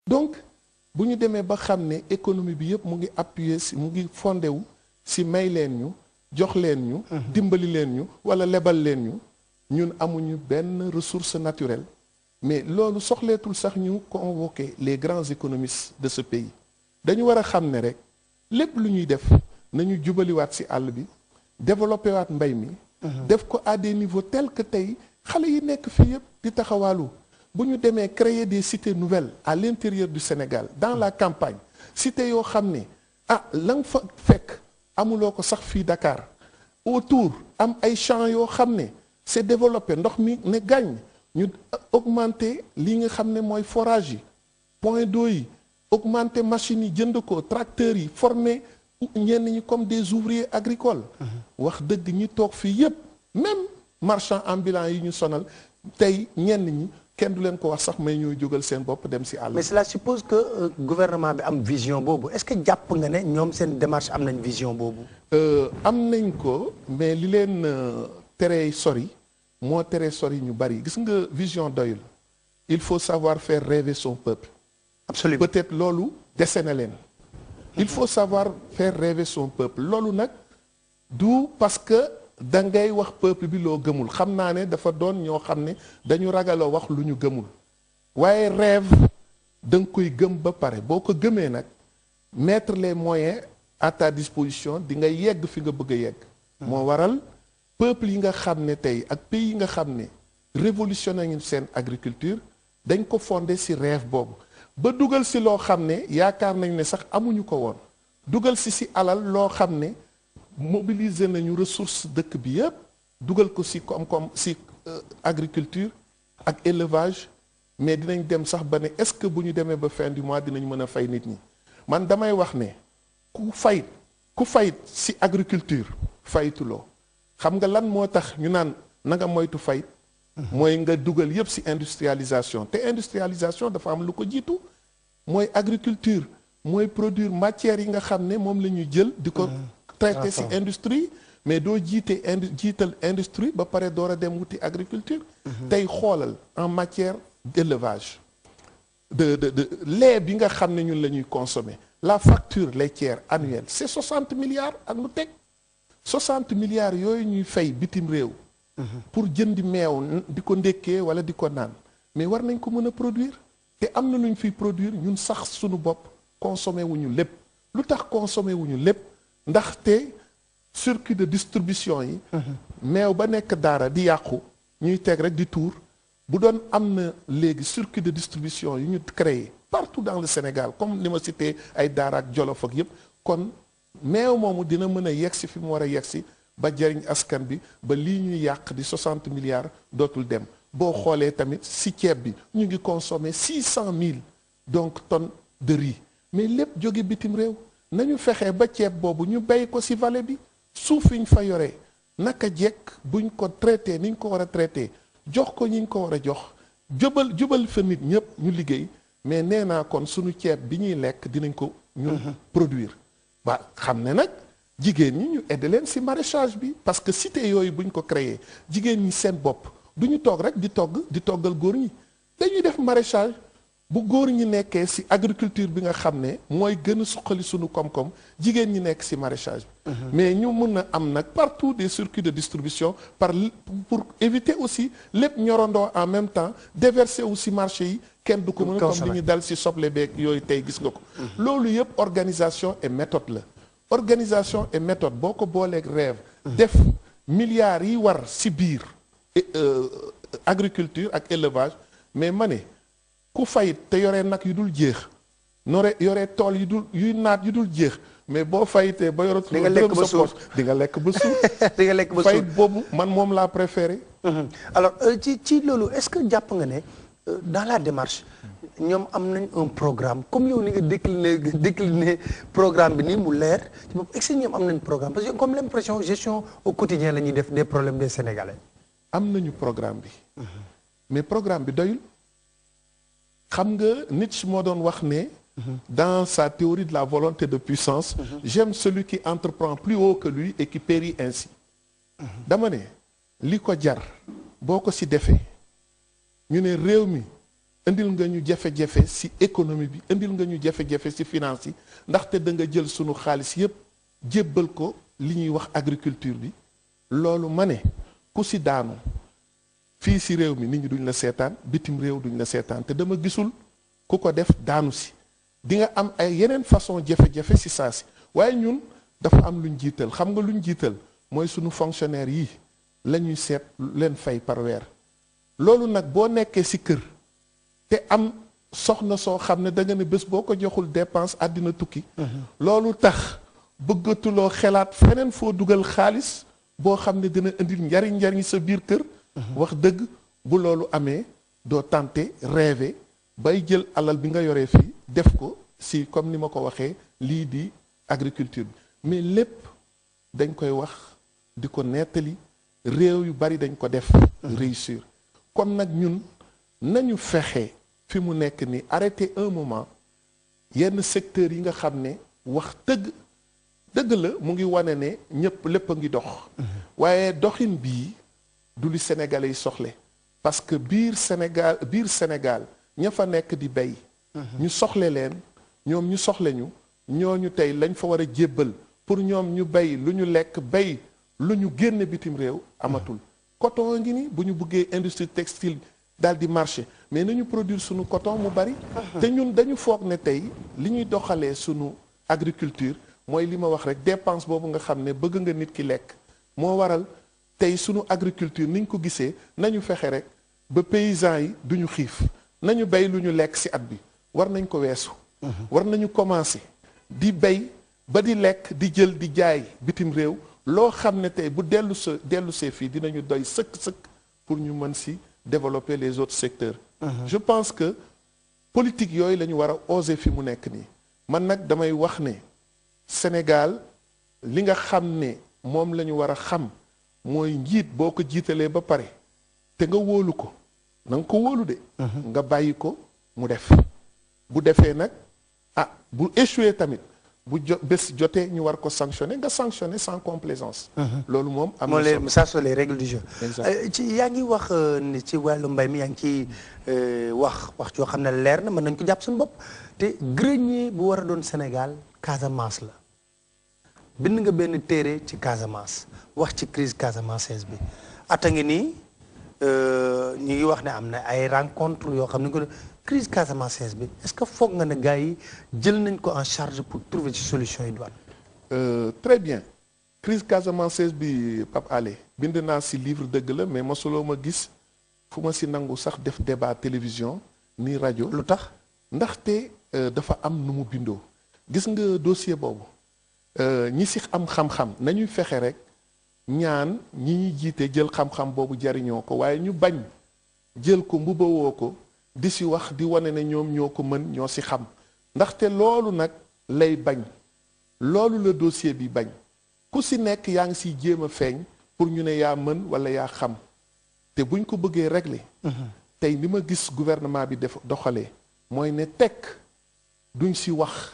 donc bu ñu demee ba xam ne économie bi yëpp mu ngi appuyer si mu ngi fondé wu si may leen ñu jox leen ñu dimbali leen ñu wala lebal leen ñu ñun amuñu benn ressource naturelle mais loolu soxleetul sax ñu convoquer les grands économistes de ce pays dañu war a xam ne rek lépp lu ñuy def nañu jubaliwaat ci àll bi développé waat mbay mi def ko à des niveaux tels que tey xale yi nekk fii yëpp di taxawaalu bu ñu demee créer des cités nouvelles à l'intérieur du Sénégal dans la campagne cité yoo xam ne la nga fa fekk amuloo ko sax fii Dakar autour am ay champs yoo xam ne c'est développé ndox mi ne gàññ ñu augmenter li nga xam ne mooy forage yi point d'eau yi augmenter machines yi jënd ko tracteurs yi former ñenn ñi comme des ouvriers agricoles wax dëgg ñi toog fii yépp même marchands ambulants yi ñu sonal tey ñenn ñi kenn du leen ko wax sax may ñooy jógal seen bopp dem ci àll. mais cela suppose que gouvernement bi am vision boobu est-ce que jàpp nga ne ñoom seen démarche am nañ vision boobu. am nañ ko mais li leen teree sori moo teree sori ñu bari gis nga vision doyul il faut savoir faire rêver son peuple. absolument peut-être loolu dese na leen. il faut savoir faire rêver son peuple loolu nag du parce que da ngay wax peuple bi loo gëmul xam naa ne dafa doon ñoo xam ne dañu ragaloo wax lu ñu gëmul waaye rêve da nga koy gëm ba pare boo ko gëmee nag mettre les moyens à ta disposition di nga yegg fi nga bëgg a yegg. moo waral peuple yi nga xam ne tey ak pays yi nga xam ne révolutionné nañu seen agriculture dañ ko fondé ci rêve boobu. ba dugal ci loo xam ne yaakaar nañ ne sax amuñu ko woon dugal ci alal loo xam ne mobiliser nañu ressource dëkk bi yépp dugal ko ci koom-koom ci agriculture ak élevage mais dinañ dem sax ba ne est-ce que bu ñu demee ba fin du mois dinañ mën a fay nit ñi man damay wax ne ku fayit ci agriculture fayituloo xam nga lan moo tax ñu naan na nga moytu fayit mooy nga dugal yépp ci industrialisation te industrialisation dafa am lu ko jiitu mooy agriculture mooy produire matières yi nga xam ne moom la ñuy jël di ko traité ci industrie mais doo jiital industrie ba pare door a dem wuti agriculture tey xoolal en matière d'élevage de lait bi nga xam ne ñun la ñuy consommer la facture laitière annuelle c'est 60 milliards ak lu teg 60 milliards yooyu ñuy fay bitim réew pour jëndi meew di ko ndékkee wala di ko naan mais war nañ ko mën a produire te am na lu ñu fiy produire ñun sax suñu bopp consommer wuñu lépp lu tax consommer wuñu lépp ndaxte circuit de distribution yi meew ba nekk daara di yàqu ñuy teg rek di tuur bu doon am na léegi circuit de distribution yu ñu créé partout dans le Sénégal comme ni ma cité ay daara ak Jolof ak yépp kon meew moomu dina mën a yegsi fi mu war a yegsi ba jariñ askan bi ba lii ñuy yàq di 60 milliards dootul dem boo xoolee tamit ci ceeb bi ñu ngi consommer 600 000 donc tonnes de riz mais lépp jóge bitim réew nañu fexee ba ceeb boobu ñu bay ko ci vallée bi suuf yi ñu fa yoree naka jekk buñ ko traité ni ñu ko war a traité jox ko ñi ñu ko war a jox jubal fa nit ñépp ñu liggéey mais nee naa kon suñu ceeb bi ñuy lekk dinañ ko ñu produire ba xam ne nag jigéen ñi ñu aider leen ci maraîchage bi parce que cité yooyu bu ñu ko créer jigéen ñi seen bopp du ñu toog rek di toggal góor ñi dañuy def maraîchage bu góor ñi nekkee ci agriculture bi nga xam ne mooy gën a suqali sunu koom-koom jigéen ñi nekk ci maraîchage bi mais ñu mën a am nag partout des circuits de distribution pour éviter aussi lépp ñorandoo en même temps déverser aussi marché yi kenn du ko mën comme li ñu dal ci soble beeg yooyu tey gis nga ko loolu yëpp organisation et méthode la organisation et méthode boo ko booleeg rêve def milliards yi war ci biir agriculture ak élevage mais ma ne ku fayit te yoree nag yu dul jeex yoree tool yuy naat yu dul jeex mais boo fayitee ba yoree di nga lekk ba suur di nga lekk ba suur di nga lekk ba suur fayit boobu man moom laa préféré alors ci loolu est-ce que jàpp nga ne dans la démarche ñoom am nañ un programme comme yow ni nga décliné programme bi nii mu leer ci bopp est-ce que ñoom am nañ programme parce que comme l'impression gestion au quotidien la ñuy def des problèmes des Sénégalais am nañu programme bi mais programme bi doyul xam nga Nietzsche moo doon wax ne dans sa théorie de la volonté de puissance j'aime celui qui entreprend plus haut que lui et qui périt ainsi dama ne li ko jar boo ko ci defee ñu ne réew mi indil nga ñu jafe-jafe ci économie bi indil nga ñu jafe-jafe ci finance yi ndaxte da nga jël sunu xaalis yépp jébbal ko li ñuy wax agriculture bi loolu ma ne ku ci daanu fii ci réew mi nit ñi duñ la seetaan bitim réew duñ la seetaan te dama gisul ku ko def daanu ci di nga am ay yeneen façon jafe-jafe ci saa si waaye ñun dafa am luñ jiital xam nga luñ jiital mooy sunu fonctionnaire yi la ñuy seet leen fay par weer loolu nag boo nekkee ci kër te am soxna soo xam ne da nga ne bés boo ko joxul dépense àddina tukki loolu tax bëggatuloo xelaat feneen foo dugal xaalis boo xam ne dina indil njariñ sa biir kër wax dëgg bu loolu amee doo tenter rêver bay jël alal bi nga yoree fii def ko si comme ni ma ko waxee lii di agriculture bi mais lépp dañ koy wax di ko nettali réew yu bari dañ ko def réussir kon nag ñun nañu fexe fi mu nekk ni arrêter un moment yenn secteurs yi nga xam ne wax dëgg la mu ngi wane ne ñëpp lépp a ngi dox waaye doxin bii du li Sénégalais yi soxle parce que biir Sénégal ña fa nekk di bay ñu soxle leen ñoom ñu soxle ñooñu tey lañ fa war a jébbal pour ñoom ñu bay lu ñu lekk bay lu ñu génne bitim réew amatul coton ngi ni bu ñu buggee industrie textile daal di marché mais nañu produire sunu coton mu bari te ñun dañu foog ne tey li ñuy doxalee sunu agriculture mooy li ma wax rek dépense boobu nga xam ne bëgg nga nit ki lekk moo waral tey sunu agriculture niñ ko gisee nañu fexe rek ba paysans yi duñu xiif nañu bay lu ñu lekk ci at bi war nañ ko weesu war nañu commencer di bay ba di lekk di jël di jaay bitim réew loo xam ne tey bu dellusee fii dinañu doy sëkk pour ñu mën ci développer les autres secteurs je pense que politique yooyu la ñu war a oser fi mu nekk nii man nag damay wax ne Sénégal li nga xam ne moom la ñu war a xam mooy njiit boo ko jiitalee ba pare te nga wóolu ko na nga ko wóolu de nga bàyyi ko mu def bu defee nag bu échoué tamit bu bés jotee ñu war ko sanctionner nga sanctionner sans complaisance loolu moom am na solo ça sont les règles du jeu ci yaa ngi wax ni ci wàllu mbay mi yaa ngi ci wax yoo xam ne leer na mën nañ ko jàpp suñu bopp te grenier bu war a doon Sénégal Casamance la bind nga benn téere ci Casamance wax ci crise casamançaise bi ata ngi nii ñu ngi wax ne am na ay rencontre yoo xam ne ko crise casamançaise bi est-ce que foog nga ne gars yi jël nañ ko en charge pour trouver ci solution yi doon très bien crise casamançaise bi Pape Alé bind naa ci livre dëgg la mais mosuloo ma gis fu ma ci nangu sax def débat télévision ni rajo lu tax ndaxte dafa am nu mu bindoo gis nga dossier boobu ñi ci am xam-xam nañuy fexe rek ñaan ñi ñuy jiite jël xam-xam boobu jariñoo ko waaye ñu bañ jël ko mbubawoo ko di ci wax di wane ne ñoom ñoo ko mën ñoo ci xam ndaxte loolu nag lay bañ loolu la dossier bi bañ ku ci nekk yaa ngi ciy jéem a feeñ pour ñu ne yaa mën walla yaa xam te buñ ko bëggee régler tey ni ma gis gouvernement bi def doxalee mooy ne tekk duñ ci wax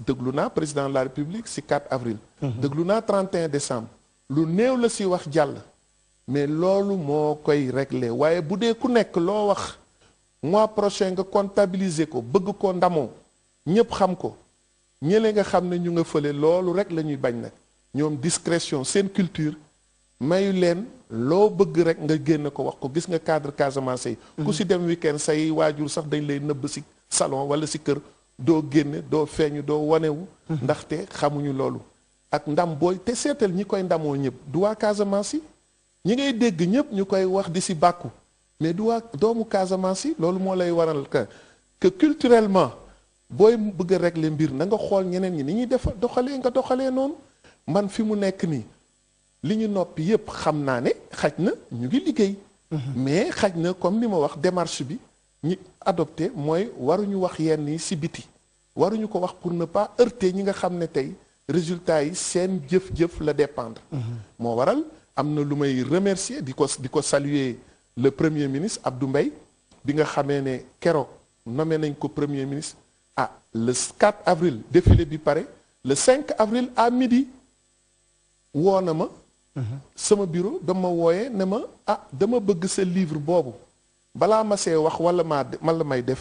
déglu naa président de la République ci 4 avril déglu naa 31 décembre lu néew la ci wax jàll mais loolu moo koy régler waaye bu dee ku nekk loo wax mois prochain nga comptabiliser ko bëgg ko ndamoo ñépp xam ko ñële nga xam ne ñu nga fële loolu rek la ñuy bañ nag ñoom discrétion seen culture mayu leen loo bëgg rek nga génn ko wax ko gis nga cadre Casamance yi ku ci dem week-end say waajur sax dañ lay nëbb ci salon walla ci kër doo génne doo feeñu doo wanewu ndaxte xamuñu loolu ak ndam booy te seetal ñi koy ndamoo ñëpp du waa Casamance yi ñi ngay dégg ñëpp ñu koy wax di ci bàkku mais du waa doomu Casamance yi loolu moo lay waral que culturellement booy bëgg a régler mbir na nga xool ñeneen ñi ni ñuy def doxalee nga doxalee noonu man fi mu nekk nii li ñu noppi yépp xam naa ne xaj na ñu ngi liggéey mais xaj na comme ni ma wax démarche bi ñi adopté mooy waruñu wax yenn yi ci biti waruñu ko wax pour ne pas heurter ñi nga xam ne tey résultat yi seen jëf-jëf la dépendre moo waral am na lu may remercier di ko saluer le premier ministre Abdou Mbaye bi nga xamee ne keroog nommé nañ ko premier ministre le 4 avril défilé bi pare le 5 avril à midi woo na ma sama bureau dama wooyee ne ma dama bëgg sa livre boobu balaa ma see wax wala man la may def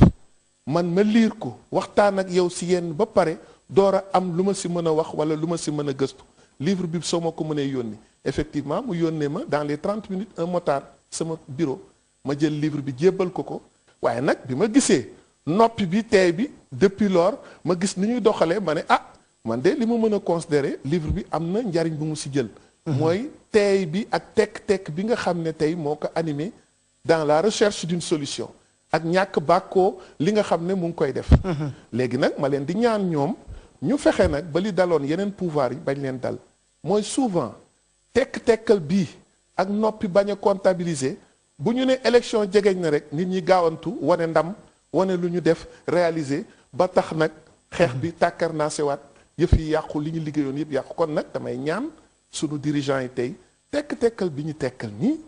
man ma liir ko waxtaan ak yow si yenn ba pare door a am lu ma si mën a wax wala lu ma si mën a gëstu livre bi soo ma ko mënee yónni effectivement mu yónnee ma dans les 30 minutes un motard sama bureau ma jël livre bi jébbal ko waaye nag bi ma gisee noppi bi teey bi depuis lors ma gis ni ñuy doxalee ma ne ah man de li ma mën a considérer livre bi am na njariñ bu mu si jël mooy teey bi ak tekk-tekk bi nga xam ne tey moo ko animé dans la recherche d'une solution ak ñàkk bàkkoo li nga xam ne mu ngi koy def léegi nag ma leen di ñaan ñoom ñu fexe nag ba li daloon yeneen pouvoir yi bañ leen dal mooy souvent tekk-tekkal bii ak noppi bañ a comptabiliser bu ñu ne élection jegeñ na rek nit ñi gaawantu wane ndam wane lu ñu def réaliser ba tax nag xeex bi tàkkar naa sewaat yëf yi yàqu li ñu liggéeyoon yëpp yàqu kon nag damay ñaan sunu dirigeants yi tey tekk-tekkal bi ñu tekkal nii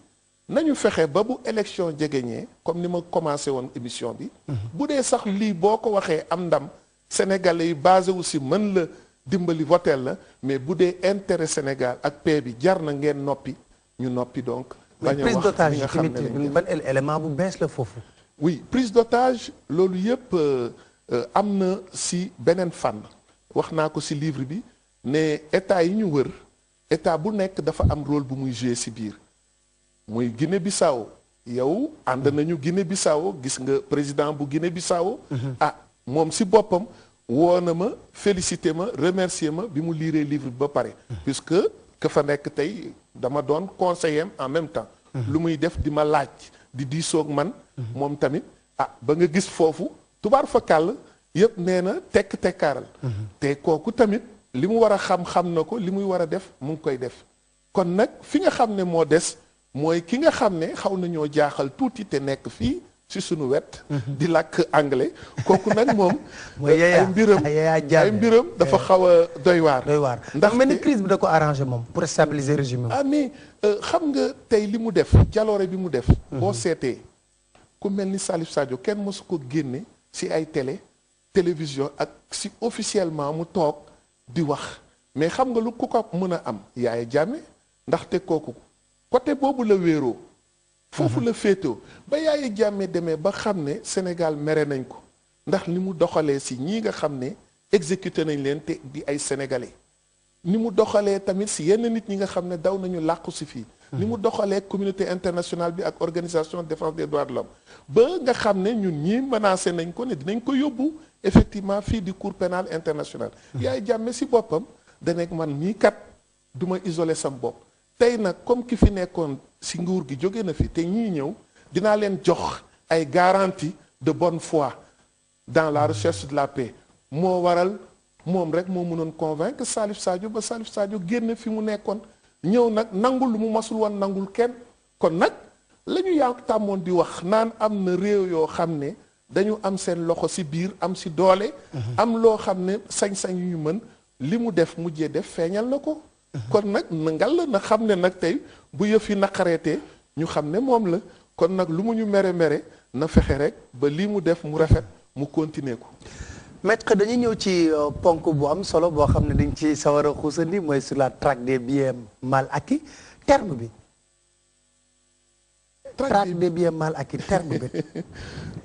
nañu fexe ba bu élection jegeñee comme ni ma commencé woon émission bi bu dee sax lii boo ko waxee am ndam sénégalais yi basé wu si mën la dimbali votel la mais bu dee intérêt Sénégal ak paix bi jar na ngeen noppi ñu noppi donc bañ a wax li nga xam ne ban élément bu bees la foofu oui prise d'otage loolu yëpp am na si beneen fànn wax naa ko si livre bi ne état yi ñu wër état bu nekk dafa am rôle bu muy jouer si biir muy Guinée-Bissau yow ànd nañu Guinée-Bissau gis nga président bu Guinée-Bissau ah moom si boppam woo na ma félicité ma remercier ma bi mu liiree livre bi ba pare puisque ka fa nekk tey dama doon conseiller en même temps lu muy def di ma laaj di diisoog man moom tamit ah ba nga gis foofu tubaar fa kàll yëpp nee na tekk-tekkaaral te kooku tamit li mu war a xam na ko li muy war a def mu ngi koy def kon nag fi nga xam ne moo des mooy ki nga xam ne xaw nañoo jaaxal tuuti te nekk fii ci sunu wet di làkk anglais kooku nag moom ay mbiram dafa xaw a doy waar ndax mel ni crise bi da ko arrangé moom pour stabiliser régime ah mais xam nga tey li mu def jaloore bi mu def boo seetee ku mel ni Salif Sadio kenn mësu ko génne ci ay télévision ak ci officiellement mu toog di wax mais xam nga lu ku ko mën a am Yaya Jammeh ndaxte kooku côté boobu la wéeroo foofu la féetoo ba Yaya Jammeh demee ba xam ne Sénégal mere nañ ko ndax ni mu doxalee ci ñii nga xam ne exécuté nañ leen te di ay sénégalais ni mu doxalee tamit ci yenn nit ñi nga xam ne daw nañu làqu ci fii ni mu doxalee communauté internationale bi ak organisation de défense des droits de l'homme ba nga xam ne ñun ñii menacé nañ ko ne dinañ ko yóbbu effectivement fii di cour pénale internationale Yaya Jammeh ci boppam danek man mii kat du ma isolé sam bopp tey nag comme ki fi nekkoon ci nguur gi jóge na fi te ñii ñëw dinaa leen jox ay garantie de bonne foi dans la recherche de la paix moo waral moom rek moo mënoon convaincre Salif Sadio ba Salif Sadio génn fi mu nekkoon ñëw nag nangul lu mu masul woon nangul kenn kon nag la ñu yaa tàmmoon di wax naan am na réew yoo xam ne dañu am seen loxo ci biir am ci doole am loo xam ne sañ-sañ yu ñu mën li mu def mujjee def feeñal na ko kon nag ngal la na xam ne nag tey bu yëf yi naqareetee ñu xam ne moom la kon nag lu mu ñu mere na fexe rek ba lii mu def mu rafet mu continuer ko maître dañuy ñëw ci ponk bu am solo boo xam ne dañ ci sawar a xuusandi mooy sur la traque des biens mal acquis terme bi traque des biens mal acquis terme bi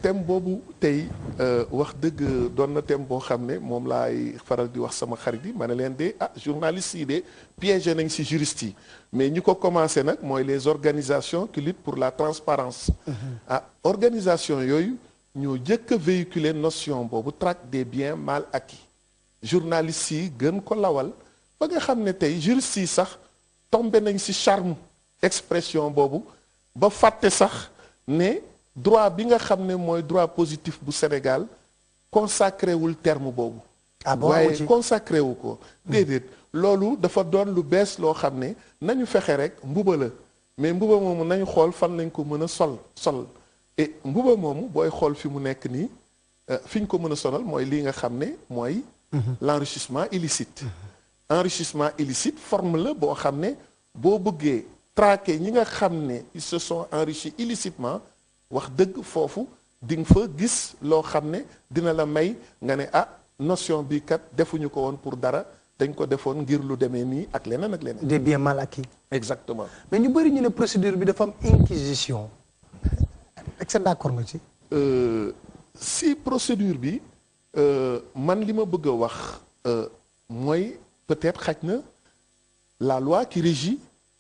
thème boobu tey wax dëgg doon na thème boo xam ne moom laay faral di wax sama xarit yi ma ne leen de journalistes yi de piégé nañ ci juristes yi mais ñi ko commencé nag mooy les organisations qui luttent pour la transparence organisation yooyu ñoo jëkk a véhiculer notion boobu traque des biens mal acquis journalistes yi gën ko lawal ba nga xam ne tey juristes yi sax tombé nañ ci charme expression boobu ba fàtte sax ne droit bi nga xam ne mooy droit positif bu Sénégal consacré wul terme boobu waaye consacré wu ko déedéet loolu dafa doon lu bees loo xam ne nañu fexe rek mbuba la mais mbuba moomu nañu xool fan lañ ko mën a sol et mbuba moomu booy xool fi mu nekk nii fi ñu ko mën a sonal mooy lii nga xam ne mooy l'enrichissement illicite enrichissement illicite forme la boo xam ne boo bëggee traquer ñi nga xam ne ils se sont enrichis illicitement wax dëgg foofu di nga fa gis loo xam ne dina la may nga ne notion bi kat defuñu ko woon pour dara dañ ko defoon ngir lu demee nii ak leneen ak leneen. des biens mal acquis. exactement. mais ñu bëri ñu ne procédure bi dafa am inquisition est-ce que d'accord nga ci. si procédure bi man li ma bëgg a wax mooy peut-être xaj na la loi qui régit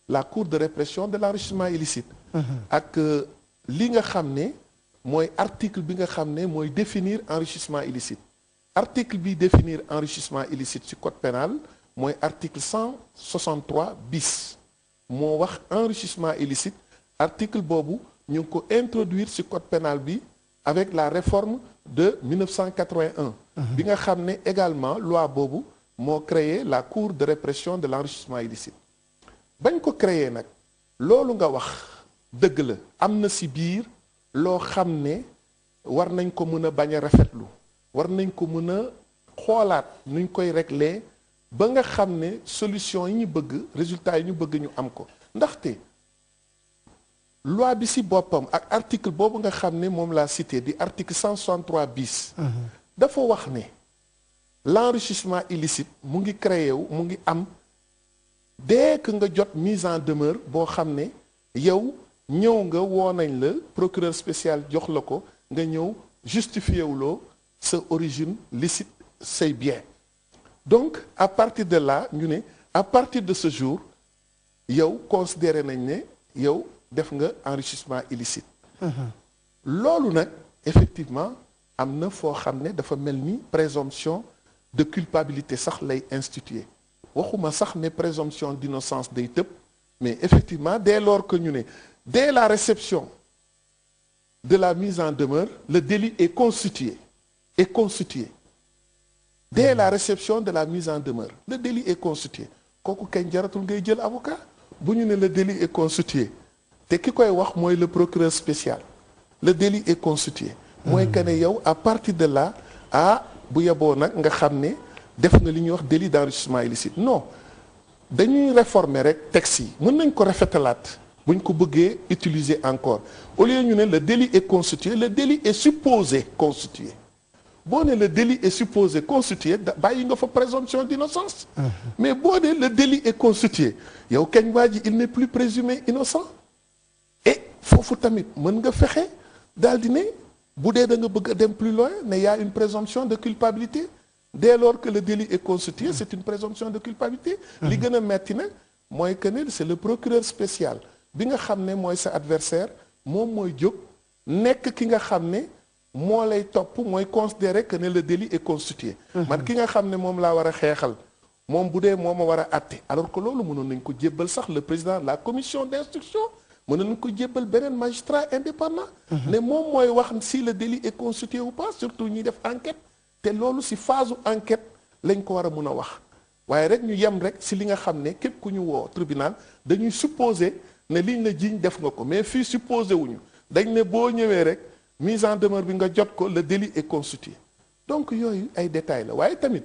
la cour de répression de l'enrichissement illicite. ak li nga xam ne mooy article bi nga xam ne mooy définir enrichissement illicite. article bi définir enrichissement illicite ci code pénal mooy article 163 bis moo wax enrichissement illicite article boobu ñu ngi ko introduire ci code pénal bi avec la réforme de 1981. bi nga xam ne également loi boobu moo créé la cour de répression de l'enrichissement illicite. bañ ko créé nag loolu nga wax dëgg la am na ci biir loo xam ne war nañ ko mën a bañ a rafetlu war nañ ko mën a xoolaat nuñ koy régler ba nga xam ne solution yi ñu bëgg résultat yi ñu bëgg ñu am ko ndaxte loi bi ci boppam ak article boobu nga xam ne moom laa cité di article 163 bis dafa wax ne l'enrichissement illicite mu ngi créé wu mu ngi am dès que nga jot mise en demeure boo xam ne yow ñëw nga woo nañ la procureur spécial jox la ko nga ñëw justifié wuloo sa origine licite say bien donc à partir de là ñu ne à partir de ce jour yow considéré nañ ne yow def nga enrichissement illicite. loolu nag effectivement am na foo xam ne dafa mel ni présomption de culpabilité sax lay instituer waxuma sax ne présomption d'innocence day tëb mais effectivement dès lors que ñu ne dès la réception de la mise en demeure le délit est constitué dès la réception de la mise en demeure le délit est constitué kooku kañ jaratul ngay jël avocat bu ñu ne le délit est constitué te ki koy wax mooy le procureur spécial le délit est constitué mooy que ne yow à partir de là bu yeboo nag nga xam ne def nga li ñuy wax délit d'enrichissement illicite non dañuy réformer rek texte yi mën nañ ko rafetalaat buñ ko bëggee utiliser encore au lieu ñu ne le délit est constitué le délit est supposé constitué boo ne le délit est supposé constitué bàyyi nga fa présomption d'innocence mais boo ne le délit est constitué yow kañ waa ji il n'est plus présumé innocent et foofu tamit mën nga fexe daal di ne bu dee da nga bëgg a dem plus loin ne y a une présomption de culpabilité dès lors que le délit est constitué c'est une présomption de culpabilité li gën a metti nag mooy que ne c'est le procureur spécial bi nga xam ne mooy sa adversaire moom mooy jóg nekk ki nga xam ne moo lay topp mooy considérer que ne le délit est constitué man ki nga xam ne moom laa war a xeexal moom bu dee moo ma war a àtte alors que loolu mënoon nañ ko jébbal sax le président de la commission d'instruction mënoon nañ ko jébbal beneen magistrat indépendant ne moom mooy wax si le délit est constitué ou pas surtout ñuy def enquête te loolu si phase enquête lañ ko war a mën a wax waaye rek ñu yem rek si li nga xam ne képp ku ñu woo tribunal dañuy supposer ne liñ la jiiñ def nga ko mais fii supposé wuñu dañ ne boo ñëwee rek mise en demeure bi nga jot ko le délit est constitué donc yooyu ay détails la waaye tamit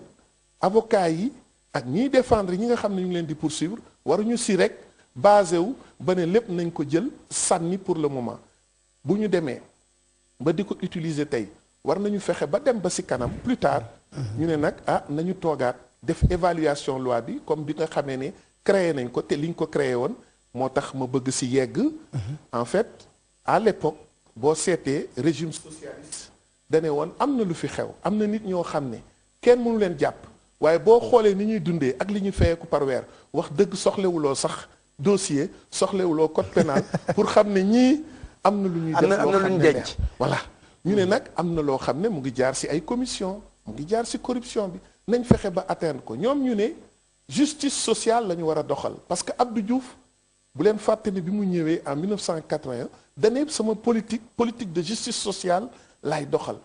avocat yi ak ñiy défendre ñi nga xam ne ñu ngi leen di poursuivre waruñu si rek basé wu ba ne lépp nañ ko jël sànni pour le moment bu ñu demee ba di ko utiliser tey war nañu fexe ba dem ba si kanam plus tard ñu ne nag nañu toogaat def évaluation loi bi comme bi nga xamee ne créé nañ ko te liñ ko créé woon moo tax ma bëgg si yegg en fait à l'époque boo seetee régime socialiste dane woon am na lu fi xew am na nit ñoo xam ne kenn mënu leen jàpp waaye boo xoolee ni ñuy dundee ak li ñuy fayeeku par weer wax dëgg soxlewuloo sax dossier soxlewuloo code pénal pour xam ne ñii am na lu ñuy def loo xam ne leer voilà ñu ne nag am na loo xam ne mu ngi jaar ci ay commission mu ngi jaar ci corruption bi nañ fexe ba atteindre ko ñoom ñu ne justice sociale la ñu war a doxal parce que Abdou Diouf bu leen fàtte ne bi mu ñëwee en 1981 dane sama politique de justice sociale lay doxal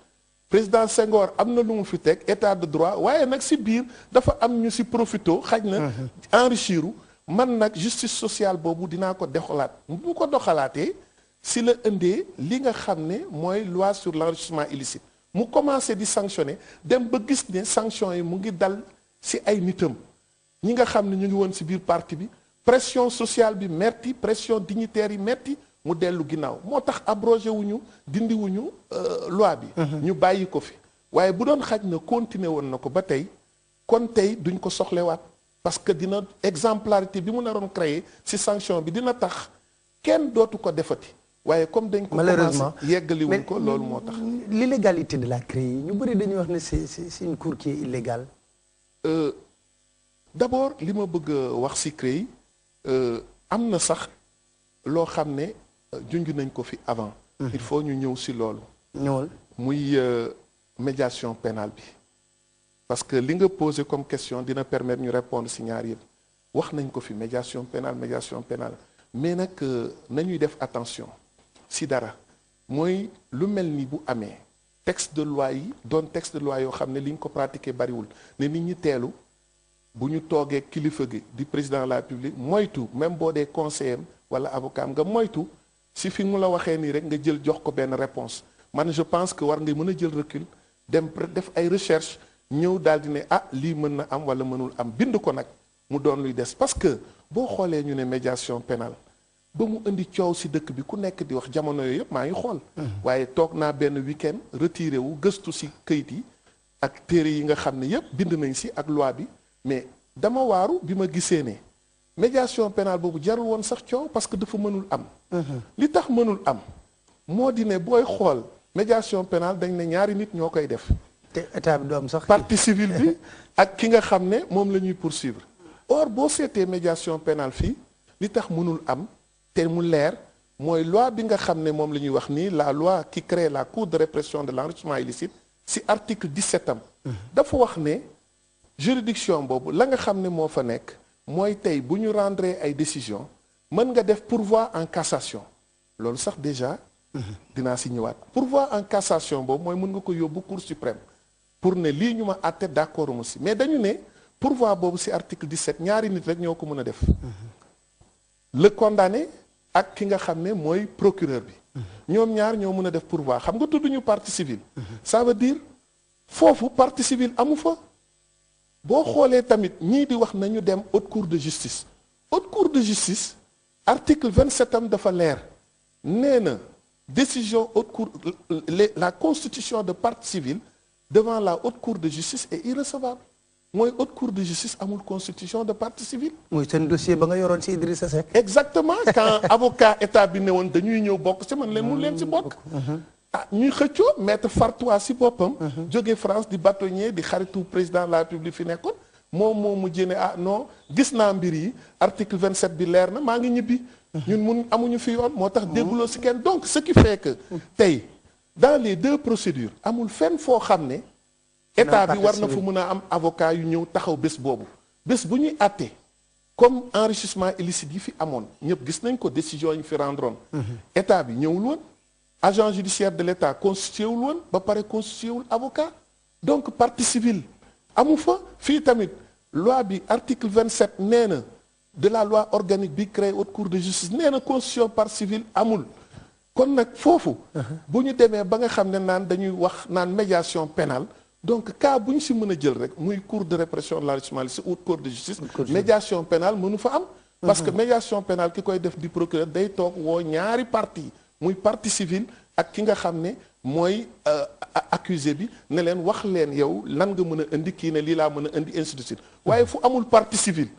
président Senghor am na lu mu fi teg état de droit waaye nag ci biir dafa am ñu ci profito xaj na enrichiru man nag justice sociale boobu dinaa ko doxalaat bu ko doxalaatee ci la indee li nga xam ne mooy loi sur l'enrichissement illicite mu commencé di sanctionner dem ba gis ne sanction yi mu ngi dal ci ay nitam ñi nga xam ne ñu ngi woon ci biir parti bi pression sociale bi metti pression dignitaire yi metti mu dellu ginnaaw moo tax abrogé wuñu dindi wuñu loi bi ñu bàyyi ko fi waaye bu doon xaj na continuer woon na ko ba tey kon tey duñ ko soxlewaat parce que dina exemplarité bi mu naroon créer ci sanction bi dina tax kenn dootu ko defati waaye comme dañ ko malheureusement commencé yeggaliwuñ ko loolu moo tax. l'illégalité de la CREI ñu bëri dañuy wax ne c'est une cour qui est illégale. D'abord li ma bëgg a wax ci CREI am na sax loo xam ne junj nañ ko fi avant. il faut ñu ñëw ci loolu. ñëwal muy médiation pénale bi. parce que li nga posé comme question dina permettre ñu répondre ci ñaar yëpp wax nañ ko fi médiation pénale mais nag nañuy def attention ci dara mooy lu mel ni bu amee texte de loi yi doon texte de loi yoo xam ne li ñu ko pratiquer bariwul ne nit ñi teelu bu ñu toogee kilifa gi di président de la République moytu même boo dee conseiller wala avocat nga moytu ci fi mu la waxee nii rek nga jël jox ko benn réponse man je pense que war nga mën a jël recul dem def ay recherche ñëw daal di ne lii mën na am wala mënul am bind ko nag mu doon luy des parce que boo xoolee ñu ne médiation pénale ba mu indi coow ci dëkk bi ku nekk di wax jamono yooyu yëpp maa ngi xool. waaye toog naa benn week-end retiré wu gëstu ci këyit yi ak téere yi nga xam ne yëpp bind nañ ci ak loi bi mais dama waaru bi ma gisee ne médiation pénale boobu jarul woon sax coow parce que dafa mënul am. li tax mënul am moo di ne booy xool médiation pénale dañ ne ñaari nit ñoo koy def. te état bi du am sax. partie civile bi ak ki nga xam ne moom la ñuy poursuivre or boo seetee médiation pénale fii li tax mënul am te mu leer mooy loi bi nga xam ne moom la ñuy wax nii la loi qui crée la cour de répression de l'enrichissement illicite ci article 17 am. dafa wax ne juridiction boobu la nga xam ne moo fa nekk mooy tey bu ñu rendre ay décision mën nga def pourvoi en cassation loolu sax déjà. dinaa ci ñëwaat pourvoi en cassation boobu mooy mën nga ko yóbbu cour suprême. pour ne lii ñu ma àtte d'accord mu ci mais dañu ne pourvoi boobu ci article 17 ñaari nit rek ñoo ko mën a def le condamné ak ki nga xam ne mooy procureur bi ñoom ñaar ñoo mën a def pourvoi xam nga tudduñu partie civile ça veut dire foofu partie civile amu fa boo xoolee tamit ñii di wax nañu dem haute cour de justice haute cour de justice article 27 am dafa leer nee na décision haute cour la constitution de partie civile devant la haute cour de justice est irrecevable mooy haute cour de justice amul constitution de partie civile. muy seen dossier ba nga yoroon ci Idrissa Seck. exactement quand avocat état bi ne woon dañuy ñëw bokk ci man leen mun leen ci bokk. ñuy xëccoo maître Fartois ci boppam. jóge France di bâtonnier di xaritu président de la République fi nekkoon moom moo mujjee ne non gis naa mbir yi article 27 bi leer na maa ngi ñibbi. ñun mun amuñu fi yoon moo tax dégguloo ci kenn donc ce qui fait que tey. dans les deux procédures amul fenn foo xam ne état bi war na fa mën a am avocat yu ñëw taxaw bés boobu bés bu ñuy àtte comme enrichissement illicite yi fi amoon ñëpp gis nañ ko décision yi fi rendroon état bi ñëwul woon agent judiciaire de l'état constitué wul woon ba pare constitué wul avocat donc partie civile amu fa fii tamit loi bi article 27 nee na de la loi organique bi créé haute cour de justice nee na constitution partie civile amul kon nag foofu bu ñu demee ba nga xam ne naan dañuy wax naan médiation pénale donc cas bu ñu ci mën a jël rek muy cour de répression de l'enrichissement illicite ou cour de justice médiation pénale mënu fa am parce que médiation pénale ki koy def di procureur day toog woo ñaari partie muy partie civile ak ki nga xam ne mooy accusé bi ne leen wax leen yow lan nga mën a indi kii ne lii laa mën a indi ainsi de suite waaye fu amul partie civile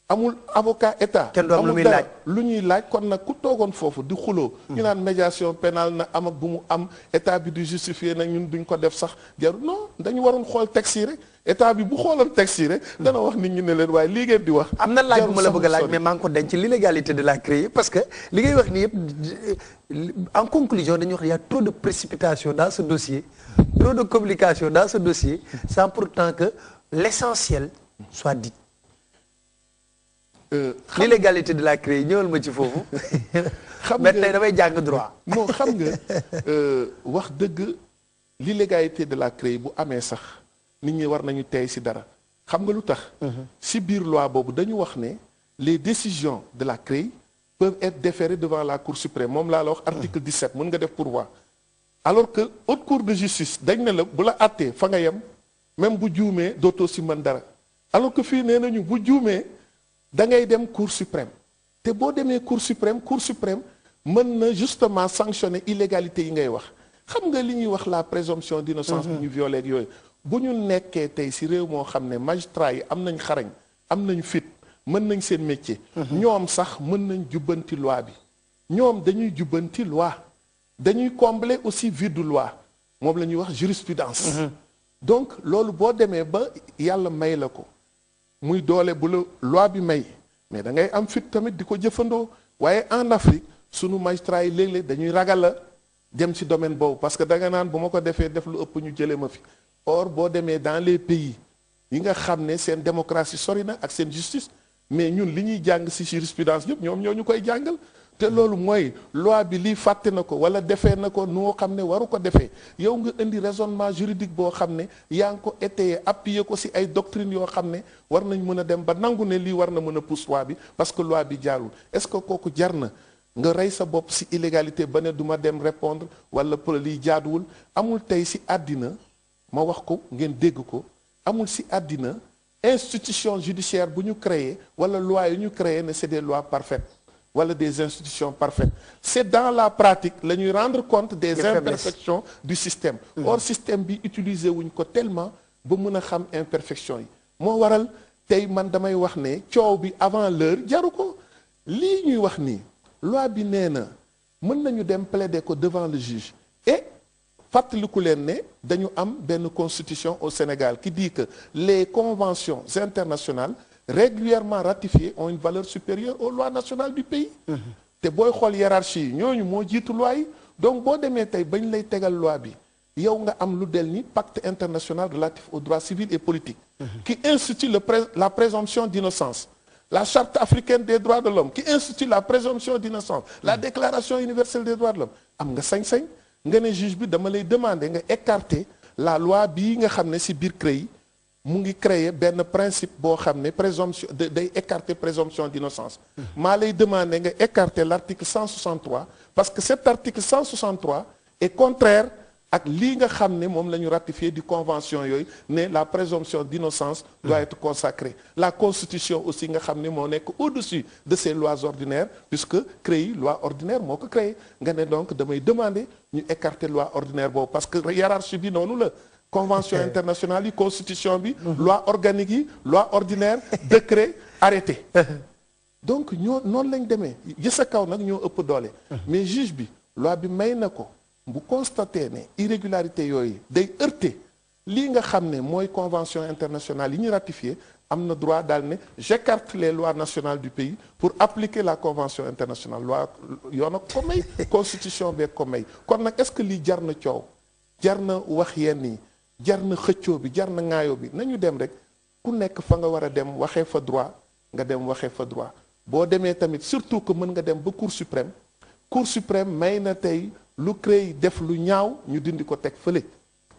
amul avocat état amul dara lu ñuy laaj kon nag ku toogoon foofu di xuloo ñu naan médiation pénale na am ak bu mu am état bi du justifier nag ñun duñ ko def sax jarul non dañu waroon xool texte yi rek état bi bu xooloon texte yi rek dana wax nit ñi ne leen waaye lii ngeen di wax am na laaj bu ma la bëgg a laaj mais maa ngi ko denc l'illégalité de la CREI parce que li ngay wax nii yëpp en conclusion dañuy wax il y a trop de précipitation dans ce dossier trop de communication dans ce dossier sans pourtant que l'essentiel soit dit. L'illégalité de la CREI ñëwal ma ci foofu. xam nga mais tey damay jàng droit. non xam nga wax dëgg l'illégalité de la CREI bu amee sax nit ñi war nañu tey ci dara xam nga lu tax. ci biir loi boobu dañu wax ne les décisions de la CREI peuvent être déférées devant la Cour suprême moom laa la wax article 17 mën nga def pourvoi alors que haute cour de justice dañ ne la bu la àttee fa nga yem même bu juumee dootoo ci mën dara alors que fii nee nañu bu juumee. da ngay dem cour suprême te boo demee cour suprême mën na justement sanctionner illégalité yi ngay wax xam nga li ñuy wax la présomption d'innocence bu ñu violé ak yooyu bu ñu nekkee tey ci réew moo xam ne magistrat yi am nañ xarañ am nañ fit mën nañ seen métier ñoom sax mën nañ jubbanti loi bi ñoom dañuy jubbanti loi dañuy combler aussi vide loi moom la ñuy wax jurisprudence donc loolu boo demee ba yàlla may la ko muy doole bu la loi bi may mais da ngay am fit tamit di ko jëfandoo waaye en Afrique sunu magistrats yi léeg-léeg dañuy ragal a dem ci domaine boobu parce que da nga naan bu ma ko defee def lu ëpp ñu jëlee ma fi or boo demee dans les pays yi nga xam ne seen démocratie sori na ak seen justice mais ñun li ñuy jàng ci jurisprudence yëpp ñoom ñoo ñu koy jàngal te loolu mooy loi bi lii fàtte na ko wala defee na ko noo xam ne waru ko defee yow nga indi raisonnement juridique boo xam ne yaa ngi ko étayé appuyé ko ci ay doctrines yoo xam ne war nañ mën a dem ba nangu ne lii war na mën a pousse loi bi parce que loi bi jaarul est-ce que kooku jar na nga rey sa bopp ci illégalité ba ne du ma dem répondre wala pour lii jaaduwul amul tey ci àddina ma wax ko ngeen dégg ko amul ci àddina institution judiciaire bu ñu créé wala loi yu ñu créé ne c'est des lois parfaites wala des institutions parfaites c'est dans la pratique la ñuy rendre compte des imperfections du système or système bi utiliser wuñ ko tellement ba mën a xam imperfection yi moo waral tey man damay wax ne coow bi avant l'heure jaru ko lii ñuy wax nii loi bi nee na mën nañu dem plaider ko devant le juge et fàttaliku leen ne dañu am benn constitution au Sénégal qui dit que les conventions internationales régulièrement ratifiées ont une valeur supérieure aux lois nationales du pays te booy xool hiérarchie yi ñooñu moo jiitu loi yi donc boo demee tey bañ lay tegal loi bi yow nga am lu del ni pacte international relatif aux droits civils et politiques qui institue la présomption d'innocence la charte africaine des droits de l'homme qui institue la présomption d'innocence la déclaration universelle des droits de l'homme am nga sañ-sañ nga ne juge bi dama lay demander nga écarter la loi bii nga xam ne ci biir CREI mu ngi créer benn principe boo xam ne présomption day écarter présomption d'innocence maa lay demander nga écarter l'article 163 parce que cet article 163 est contraire ak lii nga xam ne moom la ñu ratifié di convention yooyu ne la présomption d'innocence doit être consacrée la constitution aussi nga xam ne moo nekk au-dessus de ces lois ordinaires puisque CREI loi ordinaire moo ko créé nga ne donc damay demander ñu écarter loi ordinaire boobu parce que hiérarchie bi noonu la convention internationale yi constitution bi loi organique yi loi ordinaire décret arrêté donc ñoo noonu lañ demee gis a kaw nag ñoo ëpp doole mais juge bi loi bi may na ko bu constaté ne irrégularité yooyu day heurter lii nga xam ne mooy convention internationale yi ñu ratifié am na droit daal ne j'écarte les lois nationales du pays pour appliquer la convention internationale loi yoon ak ko may constitution bee ko may kon nag est-ce que lii jar na coow jar na wax yenn yi jar na xëccoo bi jar na ŋaayoo bi nañu dem rek ku nekk fa nga war a dem waxee fa droit nga dem waxee fa droit boo demee tamit surtout que mën nga dem ba cour suprême may na tey lu CREI def lu ñaaw ñu dindi ko teg fële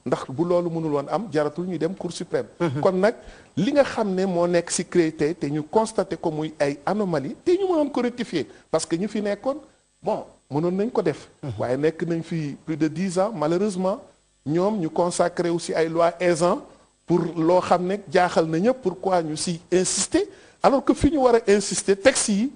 ndax bu loolu mënul woon am jaratul ñu dem cour suprême kon nag li nga xam ne moo nekk ci CREI tey te ñu constaté ko muy ay anomalie te ñu mënoon ko rectifier parce que ñu fi nekkoon bon mënoon nañ ko def waaye nekk nañ fi plus de 10 ans malheureusement ñoom ñu consacré aussi ay lois aisant pour loo xam ne jaaxal na ñëpp pourquoi ñu ci insister alors que fi ñu war a insister texte yi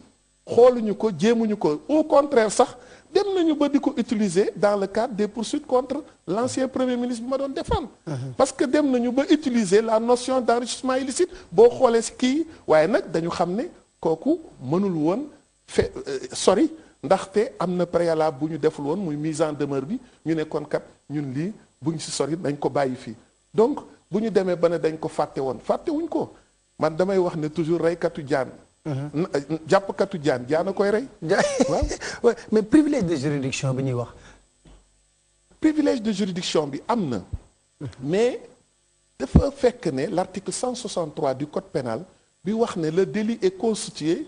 xooluñu ko jéemuñu ko au contraire sax dem nañu ba di ko utiliser dans le cadre des poursuites contre l'ancien premier ministre bi ma doon défendre parce que dem nañu ba utiliser la notion d'enrichissement illicite boo xoolee ci kii waaye nag dañu xam ne kooku mënul woon sori ndaxte am na préalable bu ñu deful woon muy mise en demeure bi ñu ne kon kat ñun lii bu ñu ci sori dañ ko bàyyi fii donc bu ñu demee ba ne dañ ko fàtte woon fàtte wuñ ko man damay wax ne toujours reykatu jaan jàppkatu jaan jaana koy rey waaw mais privilège de juridiction bi ñuy wax privilège de juridiction bi am na mais dafa fekk ne l'article 163 du code pénal bi wax ne le délit est constitué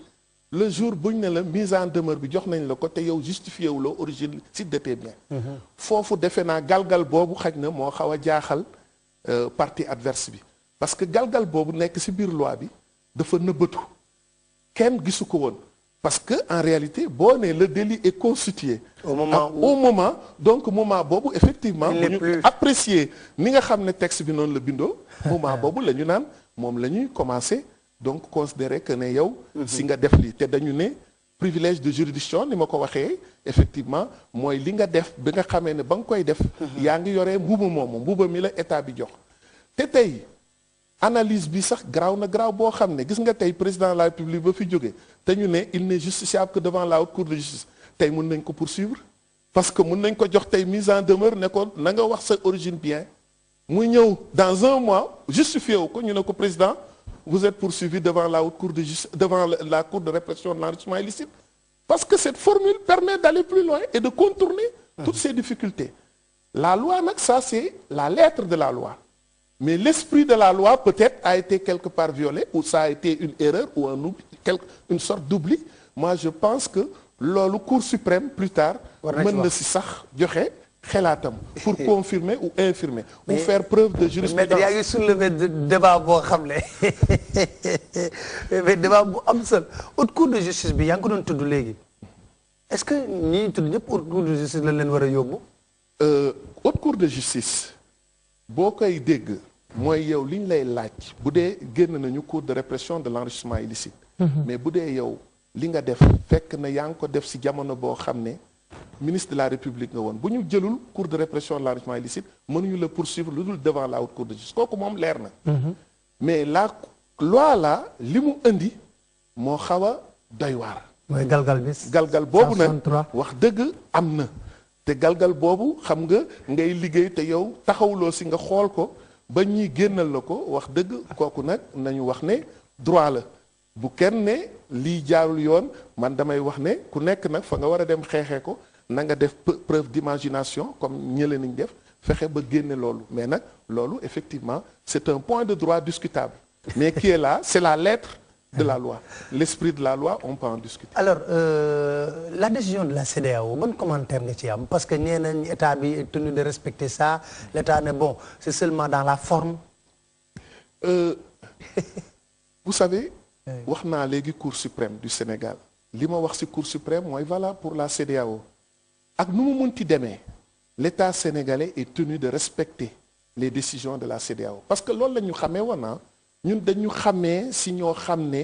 le jour buñ ne la mise en demeure bi jox nañ la ko te yow justifié wu loo origine site de tes biens foofu defe naa galgal boobu xaj na moo xaw a jaaxal partie adverse bi parce que galgal boobu nekk ci biir loi bi dafa nëbbatu kenn gisu ko woon parce que en réalité boo nee le délit est constitué au moment donc moment boobu effectivement bu ñu apprécier ni nga xam ne texte bi noonu la bindoo moment boobu la ñu naan moom la ñuy commencer donc considérer que ne yow si nga def lii te dañu ne privilège de juridiction ni ma ko waxee effectivement mooy li nga def bi nga xamee ne ba nga koy def yaa ngi yoree mbuba moomu mbuba mi la état bi jox te tey analyse bi sax garaaw na garaaw boo xam ne gis nga tey président de la République ba fi jóge te ñu ne il n'est justiciable que devant la haute cour de justice tey mën nañ ko poursuivre parce que mën nañ ko jox tey mise en demeure ne ko na nga wax sa origine bien muy ñëw dans un mois justifié wu ko ñu ne ko président vous êtes poursuivi devant la haute cour de justice devant la cour de répression de l'enrichissement illicite parce que cette formule permet d'aller plus loin et de contourner toutes ces difficultés. La loi nag ça c'est la lettre de la loi mais l'esprit de la loi peut-être a été quelque part violé ou ça a été une erreur ou un oubli une sorte d'oubli. Moi je pense que loolu Cour suprême plus tard mën na si sax joxe xelaatam pour confirmer ou infirmer ou faire preuve de jurisprudence. mais yaa ngi soulever débat boo xam ne mais débat bu am solo haute cour de justice bi yaa ngi ko doon tudd léegi est-ce que ñi tudd ñëpp haute cour de justice lañ leen war a yóbbu. haute cour de justice boo koy dégg mooy yow li ñu lay laaj bu dee génn nañu cour de répression de l'enrichissement illicite. mais bu dee yow li nga def fekk na yaa ngi ko def ci jamono boo xam ne ministre de la République nga woon bu ñu jëlul cour de répression de l'enrichissement illicite mënuñu la poursuivre lu dul devant la haute cour de justice kooku moom leer na. mais la loi la li mu indi moo xaw a doy waar. mooy galgal bis. galgal boobu nag wax dëgg am na te galgal boobu xam nga ngay liggéey te yow taxawuloo ci nga xool ko ba ñuy génnal la ko wax dëgg kooku nag nañu wax ne droit la. bu kenn ne lii jaarul yoon man damay wax ne ku nekk nag fa nga war a dem xeexee ko na nga def preuve d'imagination comme ñële nañ def fexe ba génne loolu mais nag loolu effectivement c'est un point de droit discutable mais qui est là c'est la lettre de la loi l'esprit de la loi on peut en discuter. alors la décision de la CEDEAO ban commentaire nga ci am parce que nee nañ état bi est tenu de respecter ça l'état ne bon c'est seulement dans la forme. vous savez. wax naa léegi Cour suprême du Sénégal li ma wax ci Cour suprême mooy valable pour la CEDEAO ak nu mu munti demee l'État sénégalais est tenu de respecter les décisions de la CEDEAO parce que loolu la ñu xamee woon na ñun dañu xamee ci ñoo xam ne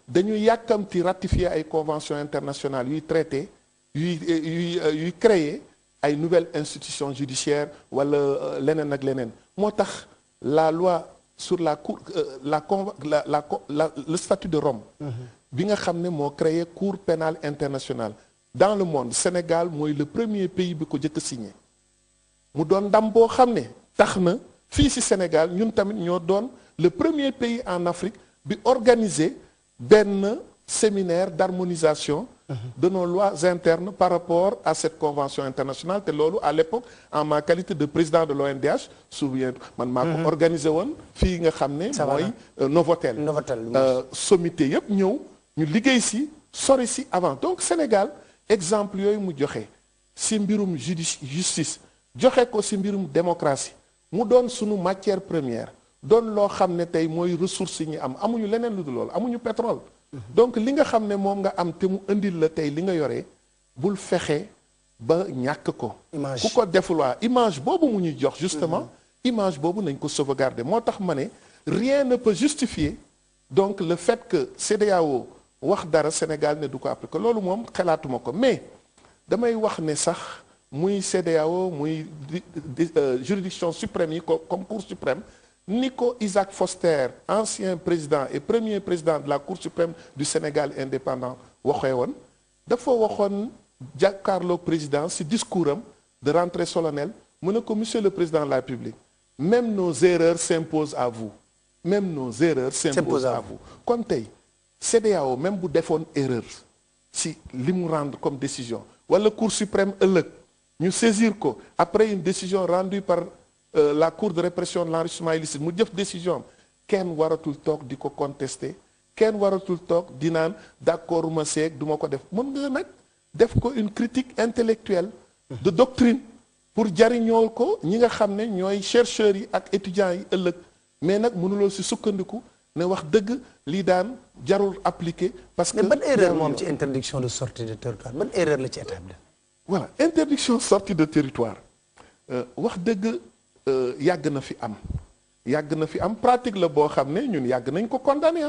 dañu yàkkamti ratifier ay conventions internationales yuy traité yuy créer ay nouvelles institutions judiciaires wala leneen ak leneen moo tax la loi sur la cour le statut de Rome bi nga xam ne moo créé cour pénale internationale dans le monde Sénégal mooy le premier pays bi ko jëkk a signé mu doon ndam boo xam ne tax na fii ci Sénégal ñun tamit ñoo doon le premier pays en Afrique bi organiser benn séminaire d'harmonisation de nos lois internes par rapport à cette convention internationale te loolu à l'époque en ma qualité de président de l'ONDH souviens man maa ko organisé woon fii nga xam ne mooy Novotel sommité yëpp ñëw ñu liggéey ci sori ci avant donc Sénégal exemple yooyu mu joxe ci mbirum justice joxe ko ci mbirum démocratie mu doon sunu matière première doon loo xam ne tey mooy ressources yi ñu am amuñu leneen lu dul loolu amuñu pétrole donc li nga xam ne moom nga am te mu indil la tey li nga yoree bul fexe ba ñàkk ko ku ko deful waa image boobu mu ñuy jox justement image boobu nañ ko sauvegarder moo tax ma ne rien ne peut justifier donc le fait que CEDEAO wax dara Sénégal ne du ko appliquer loolu moom xalaatuma ko mais damay wax ne sax muy CEDEAO muy juridiction suprême yi comme Cour suprême ni ko Isaac Foster ancien président et premier président de la Cour suprême du Sénégal indépendant waxee woon dafa waxoon jàkkaarloog président ci discours am de rentrée solennelle mu ne ko monsieur le président de la République même nos erreurs s'imposent à vous même nos erreurs s'imposent à vous kon tey CEDEAO même bu defoon erreur ci li mu rendre comme décision wala Cour suprême ëllëg ñu saisir ko après une décision rendue par la cour de répression de l'enrichissement illicite mu jëf décision kenn waratul toog di ko contester kenn waratul toog di naan d'accord ma seeg du ma ko def mën nga nag def ko une critique intellectuelle de doctrine pour jariñoo ko ñi nga xam ne ñooy chercheurs yi ak étudiants yi ëllëg mais nag mënuloo ci sukkandiku ne wax dëgg lii daan jarul appliquer parce que mais ban erreur moom ci interdiction de sortie de territoire ban erreur la ci état bi voilà interdiction sortie de territoire wax dëgg yàgg na fi am pratique la boo xam ne ñun yàgg nañ ko condamné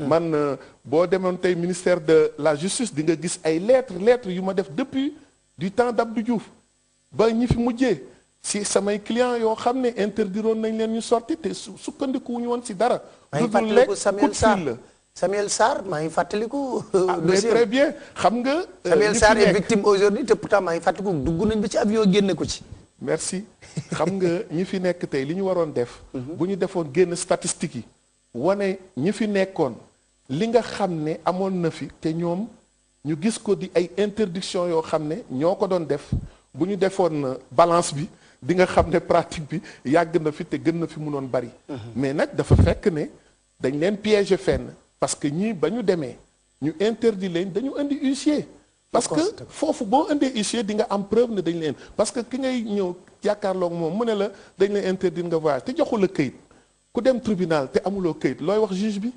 man boo demoon tey ministère de la justice di nga gis ay lettres yu ma def depuis du temps d'Abdou Diouf ba ñi fi mujjee si samay clients yoo xam ne interdiroon nañ leen ñu sorti te sukkandiku wuñu woon si dara. maa ngi fàttaliku Samuel Sarr la Samuel Sarr maa ngi fàttaliku. mais très bien xam nga. Samuel Sarr est victime aujourd'hui te pourtant maa ngi fàttaliku dugg nañ ba ci avion génne ko ci. merci xam nga ñi fi nekk tey li ñu waroon def. bu ñu defoon génn statistiques yi. wane ñi fi nekkoon li nga xam ne amoon na fi te ñoom ñu gis ko di ay interdiction yoo xam ne ñoo ko doon def bu ñu defoon balance bi di nga xam ne pratique bi yàgg na fi te gën na fi munoon bari. mais nag dafa fekk ne dañ leen piéger fenn. parce que ñii ba ñu demee ñu interdit leen dañu indi huissier parce que foofu boo indee huissier di nga am preuve ne dañ leen parce que ki ngay ñëw jàkkaarloog moom mu ne la dañ leen interdit nga voyage te joxu la këyit ku dem tribunal te amuloo këyit looy wax juge bi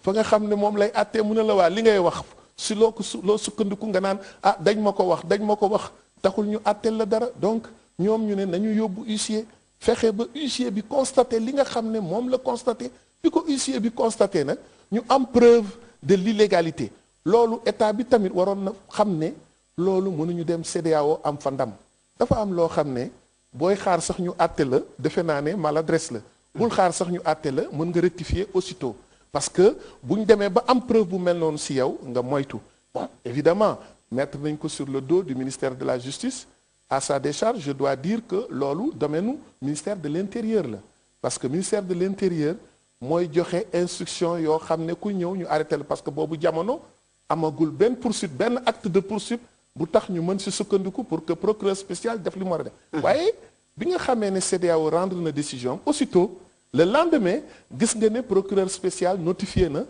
fa nga xam ne moom lay àttee mu ne la waa li ngay wax si loo ko loo sukkandiku nga naan ah dañ ma ko wax taxul ñu àtteel la dara donc ñoom ñu ne nañu yóbbu huissier fexe ba huissier bi constaté li nga xam ne moom la constaté bi ko huissier bi constaté nag ñu am preuve de l'illégalité loolu état bi tamit waroon na xam ne loolu mënuñu dem CEDEAO am fa ndam dafa am loo xam ne booy xaar sax ñu àtte la defe naa ne maladresse la bul xaar sax ñu àtte la mën nga rectifier aussitôt parce que bu ñu demee ba am preuve bu mel noonu si yow nga moytu bon évidemment mettre nañ ko sur le dos du ministère de la justice à sa décharge je dois dire que loolu domaine ministère de l'intérieur la parce que ministère de l'intérieur mooy joxe instruction yoo xam ne ku ñëw ñu arrêté la parce que boobu jamono amagul benn poursuite benn acte de poursuite bu tax ñu mën si sukkandiku pour que procureur spécial def li mu war a def. waaye bi nga xamee ne CEDEAO rendre na décision aussitôt le lendemain gis nga ne procureur spécial notifié na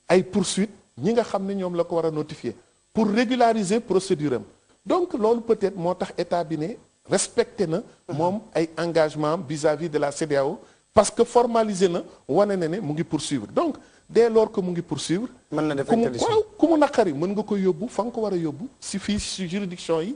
ay poursuites ñi nga xam ne ñoom la ko war a notifier pour régulariser procédure am donc loolu peut-être moo tax état bi ne respecté na moom ay engagement vis-à-vis de la CEDEAO. parce que formalisé na wane na ne mu ngi poursuivre donc dès lors que mu ngi poursuivre. mën na def interdiction ku mu naqari mën nga ko yóbbu fa nga ko war a yóbbu si fii si juridiction yi.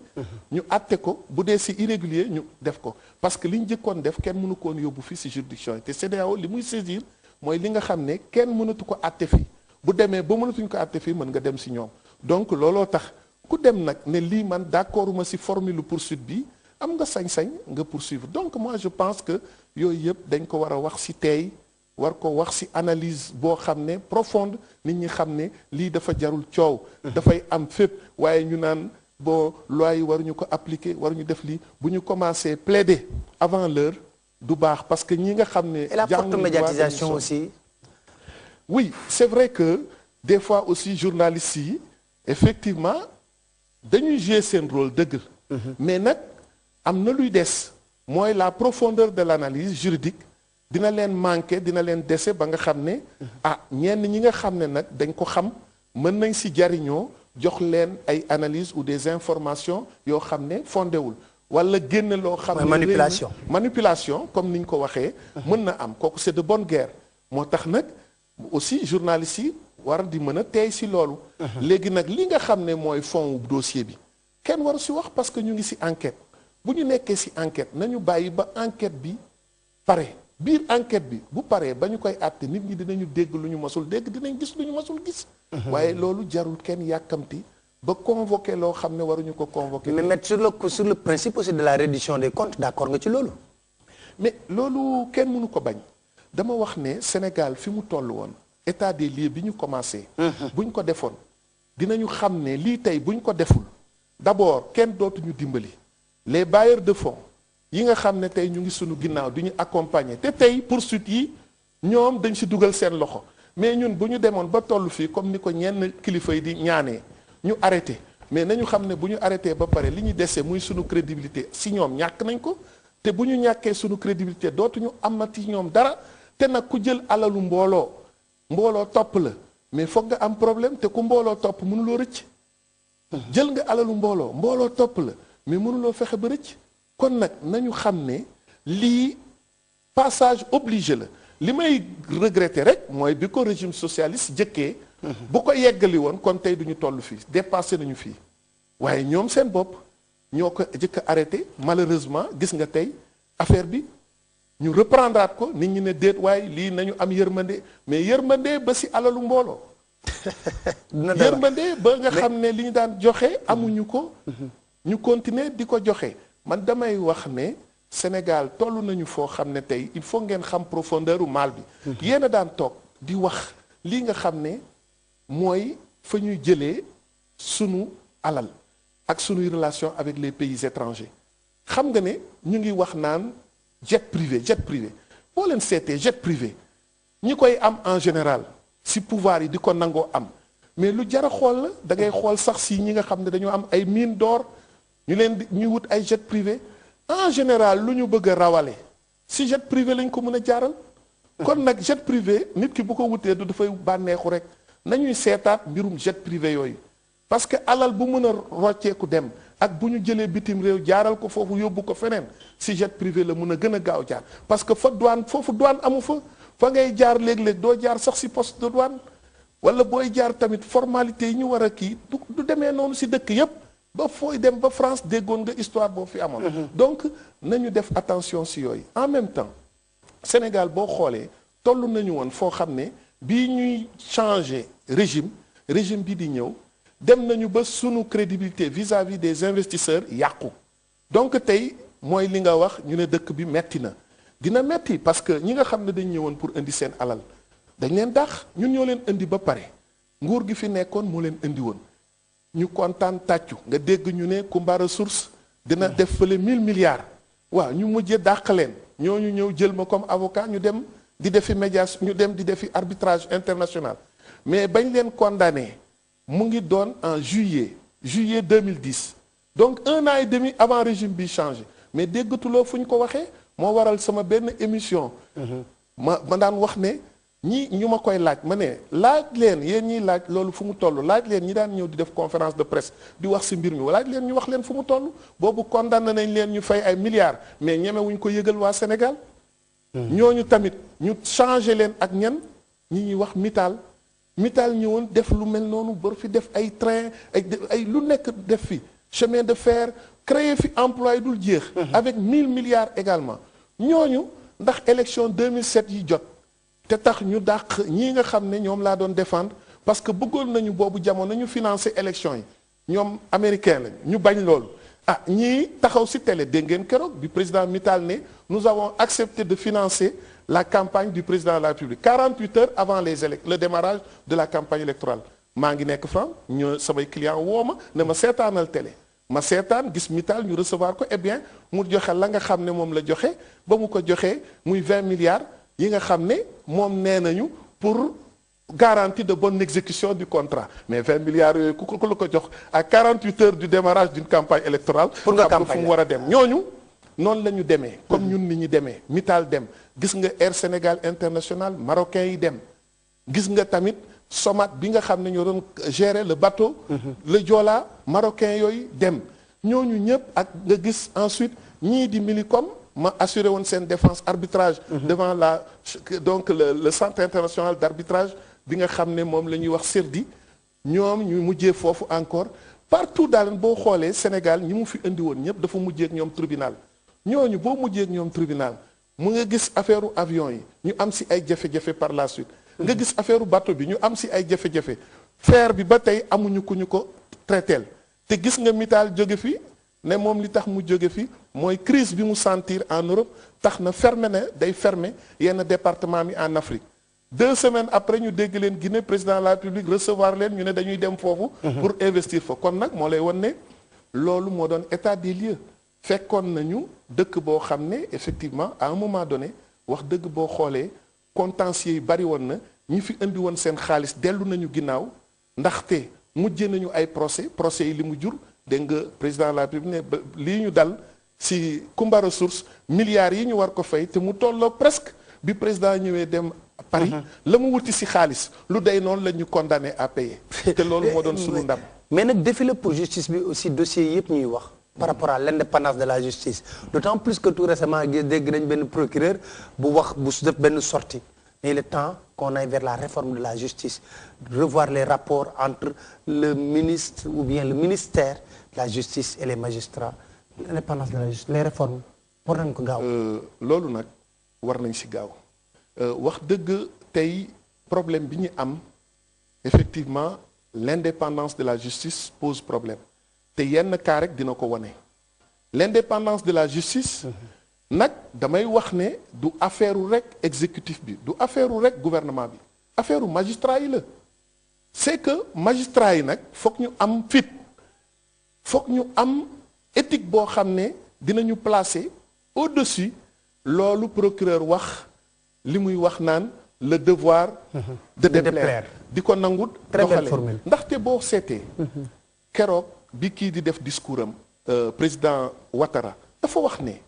ñu àtte ko bu dee si irrégulier ñu def ko parce que li ñu njëkkoon def kenn mënu koon yóbbu fii si juridiction yi te CEDEAO li muy saisir mooy li nga xam ne kenn mënatu ko àtte fii bu demee ba mënatuñ ko àtte fii mën nga dem si ñoom donc looloo tax ku dem nag ne lii man d'accorduma si formule poursuite bi am nga sañ-sañ nga poursuivre donc moi je pense que yooyu yëpp dañ ko war a wax ci tey war ko wax ci analyse boo xam ne profonde nit ñi xam ne lii dafa jarul coow. dafay am fépp waaye ñu naan bon loi yi waruñu ko appliquer waruñu def lii bu ñu commencé plaider avant l'heure du baax parce que ñi nga xam ne. et la forte médiatisation aussi. oui c'est vrai que des fois aussi journalistes yi effectivement dañuy jouer seen rôle dëgg. mais nag am na luy des. mooy la profondeur de l'analyse juridique dina leen manquer dina leen dese ba nga xam ne ñenn ñi nga xam ne nag dañ ko xam mën nañ ci jariñoo jox leen ay analyses ou des informations yoo xam ne fondéwul wala génne loo xam ne manipulation comme ni ñu ko waxee mën na am kooku c'est de bonne guerre moo tax nag aussi journalistes yi war di mën a teey ci loolu léegi nag li nga xam ne mooy fond wu dossier bi kenn waru ci wax parce que ñu ngi ci enquête bu ñu nekkee ci enquête nañu bàyyi ba enquête bi pare biir enquête bi bu paree ba ñu koy àtte nit ñi dinañu dégg lu ñu masul dégg dinañ gis lu ñu masul gis waaye loolu jarul kenn yàkkamti ba convoqué loo xam ne waruñu ko convoqué mais mettre sur le principe aussi de la reddition des comptes d'accord nga ci loolu mais loolu kenn mënu ko bañ dama wax ne Sénégal fi mu toll woon état des lieux bi ñu commencé buñ ko defoon dinañu xam ne lii tey buñ ko deful d'abord kenn dootuñu dimbali les bailleurs de fonds yi nga xam ne tey ñu ngi sunu ginnaaw di ñu accompagner te tey poursuite yi ñoom dañ ci dugal seen loxo mais ñun bu ñu demoon ba toll fii comme ni ko ñenn kilifa yi di ñaanee ñu arrêté mais nañu xam ne bu ñu arrêté ba pare li ñu dese muy sunu crédibilité ci ñoom ñàkk nañ ko te bu ñu ñàkkee sunu crédibilité dootuñu amati ñoom dara te nag ku jël alalu mbooloo topp la mais foog nga am problème te ku mbooloo topp mënuloo rëcc jël nga alalu mbooloo topp la mais mënuloo fexe ba rëcc kon nag nañu xam ne lii passage obligé la li may regretter rek mooy bi ko régime socialiste jëkkee bu ko yeggali woon kon tey duñu toll fii dépassé nañu fii waaye ñoom seen bopp ñoo ko jëkk a arrêté malheureusement gis nga tey affaire bi ñu reprendraat ko nit ñi ne déet waaye lii nañu am yërmande mais yërmande ba ci alalu mbooloo yërmande ba nga xam ne li ñu daan joxe amuñu ko ñu continuer di ko joxe man damay wax ne Sénégal toll nañu foo xam ne tey il faut ngeen xam profondeur u mal bi yéen a daan toog di wax lii nga xam ne mooy fa ñuy jëlee sunu alal ak sunuy relation avec les pays étrangers xam nga ne ñu ngi wax naan jet privé boo leen seetee jet privé ñi koy am en général si pouvoir yi di ko nangoo am mais lu jar a xool la da ngay xool sax si ñi nga xam ne dañoo am ay mine d'or ñu leen di ñuy wut ay jet privé en général lu ñu bëgg a rawale si jet privé lañ ko mën a jaaral. kon nag jet privé nit ki bu ko wutee du dafay bànneexu rek nañuy seetaat mbirum jet privé yooyu parce que alal bu mën a rocceeku dem ak bu ñu jëlee bitim réew jaaral ko foofu yóbbu ko feneen si jet privé la mën a gën a gaaw jaar parce que fa douane foofu douane amu fa ngay jaar léeg-léeg doo jaar sax si poste de douane wala booy jaar tamit formalité yi ñu war a kii du demee noonu si dëkk yépp ba fooy dem ba France déggoon nga histoire boo fi amoon. donc nañu def attention si yooyu en même temps Sénégal boo xoolee toll nañu woon foo xam ne bii ñuy changer régime bi di ñëw dem nañu ba sunu crédibilité vis-à-vis des investisseurs yàqu donc tey mooy li nga wax ñu ne dëkk bi metti na dina metti parce que ñi nga xam ne dañ ñëwoon pour indi seen alal dañ leen dàq ñun ñoo leen indi ba pare nguur gi fi nekkoon moo leen indi woon ñu kontaan tàccu nga dégg ñu ne Kumba Ressources dina def fële 1000 milliards waaw ñu mujjee dàq leen ñooñu ñëw jël ma comme avocat ñu dem di defi médiation ñu dem di defi arbitrage international mais bañ leen condamné mu ngi doon en juillet 2010 donc 1 an et demi avant régime bi changé mais déggatuloo fu ñu ko waxee moo waral sama benn émission ma daan wax ne ñu ma koy laaj ma ne laaj leen yéen ñiy laaj loolu fu mu toll laaj leen ñi daan ñëw di def conférence de presse di wax ci mbir mi laaj leen ñu wax leen fu mu toll boobu condamné nañ leen ñu fay ay milliards mais ñemewuñ ko yëgal waa Sénégal ñooñu tamit ñu changé leen ak ñan ñi ñuy wax Mittal ñëwoon def lu mel noonu bor fi def ay train ay lu nekk def fi chemin de fer créer fi emploi yi dul jeex avec 1000 milliards également ñooñu ndax élection 2007 yi jot te tax ñu dàq ñii nga xam ne ñoom laa doon défendre parce que bëggoon nañu boobu jamono ñu financer élection yi ñoom américain lañu ñu bañ loolu ñii taxaw ci télé dégg ngeen keroog bi président Mittal ne nous avons accepté de financer la campagne du président de la République 48 heures avant le démarrage de la campagne électorale maa ngi nekk France ñu samay client woo ma ne ma seetaanal télé ma seetaan gis Mittal ñu recevoir ko eh bien mu joxe la nga xam ne moom la joxe ba mu ko joxee muy 20 milliards yi nga xam ne moom nee nañu pour garantie de bonne exécution du contrat mais 20 milliards yooyu ku la ko jox à 48 heures du démarrage d'une campagne électorale pour nga xam fu mu war a dem ñooñu noonu la ñu demee comme ñun ni ñu demee Mittal dem gis nga Air Sénégal International marocain yi dem gis nga tamit Somat bi nga xam ne ñoo doon gérer le bateau le Joola marocain yooyu dem ñooñu ñëpp ak nga gis ensuite ñii di Milicom ma assuré woon seen défense arbitrage devant donc le centre international d'arbitrage bi nga xam ne moom la ñuy wax CERDI ñoom ñu mujjee foofu encore partout daal boo xoolee Sénégal ñi mu fi indi woon ñëpp dafa mujjee ak ñoom tribunal ñooñu boo mujjee ak ñoom tribunal mu nga gis affaire avion yi ñu am si ay jafe-jafe par la suite nga gis affaire bateau bi ñu am si ay jafe-jafe fer bi ba tey amuñu ku ñu ko traiteel te gis nga Mittal jóge fi ne moom li tax mu jóge fi mooy crise bi mu sentir en Europe tax na fermé na day fermer yenn département mi en Afrique 2 semaines après ñu dégg leen Guinée président de la République recevoir leen ñu ne dañuy dem foofu pour investir fa kon nag moo lay won ne loolu moo doon état des lieux fekkoon nañu dëkk boo xam ne effectivement à un moment donné wax dëgg boo xoolee contentieux yi bari woon na ñi fi indi woon seen xaalis dellu nañu ginnaaw ndaxte mujje nañu ay procès yi li mu jur dégg nga président de la République ne lii ñu dal ci Kumba Ressources milliards yi ñu war ko fay te mu tolloo presque bi président ñëwee dem Paris la mu wuti ci xaalis lu day noonu la ñu condamné à payer te loolu moo doon sunu ndam mais nag défilé pour justice bi aussi dossier yëpp ñuy wax par rapport à l'indépendance de la justice d'autant plus que tout récemment dégg nañ benn procureur bu wax bu def benn sortie mais il est temps qu'on aille vers la réforme de la justice revoir les rapports entre le ministre ou bien le ministère de la justice et les magistrats l'indépendance de la justice les réformes war nañ ko gaaw loolu nag war nañ ci gaaw wax dëgg tey problème bi ñu am effectivement l'indépendance de la justice pose problème te yenn cas rek dina ko wane l'indépendance de la justice nag damay wax ne du affaire rek exécutif bi du affaire rek gouvernement bi affaire magistrat yi la c'est que magistrat yi nag foog ñu am fit foog ñu am éthique boo xam ne dinañu placer au-dessus loolu procureur wax li muy wax naan le devoir de déplaire di ko nangut doxale ndaxte boo seetee keroog bi kii di def discours am président Ouattara dafa wax ne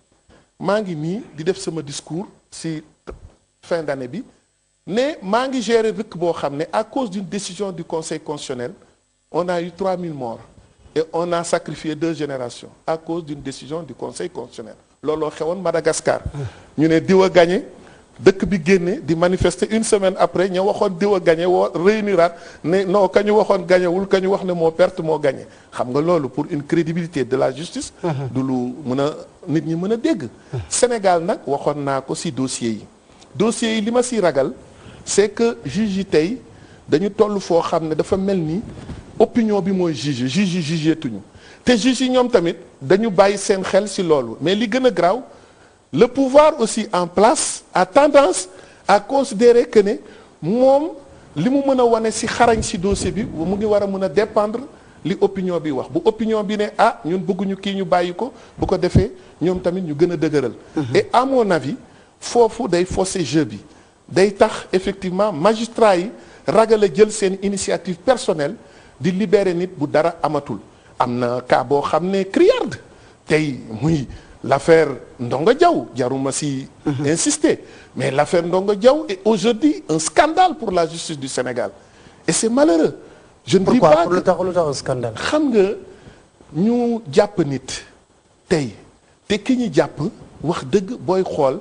maa ngi nii di def sama discours ci fin d'année bi ne maa ngi gérer dëkk boo xam ne à cause d'une décision du conseil constitutionnel on a eu 3000 morts et on a sacrifié 2 générations à cause d'une décision du conseil constitutionnel looloo xewoon Madagascar ñu ne diw a gagné dëkk bi génne di manifester une semaine après ña waxoon diw a gagné woo réuniraat ne non ka ñu waxoon gagnéwul ka ñu wax ne moo perte moo gagné xam nga loolu pour une crédibilité de la justice du lu mën a nit ñi mën a dégg Sénégal nag waxoon naa ko ci dossiers yi li ma ci ragal c'est que juge yi tey dañu toll foo xam ne dafa mel ni opinion bi mooy juge yi jugeetuñu te juge yi ñoom tamit dañu bàyyi seen xel ci loolu mais li gën a graaw le pouvoir aussi en place a tendance à considérer que ne moom li mu mën a wane ci xarañ ci dossier bi mu ngi war a mën a dépendre li opinion bi wax bu opinion bi ne ah ñun bëgguñu kii ñu bàyyi ko bu ko defee ñoom tamit ñu gën a dëgëral et à mon avis foofu day fausser jeu bi day tax effectivement magistrat yi ragal a jël seen initiative personnelle di libérer nit bu dara amatul am na cas boo xam ne criarde tey muy l'affaire Ndongo Diaw jaruma si insister mais l'affaire Ndongo Diaw est aujourd'hui un scandale pour la justice du Sénégal et c'est malheureux je ne dis pas lu tax un scandale xam nga ñu jàpp nit tey te ki ñu jàpp wax dëgg booy xool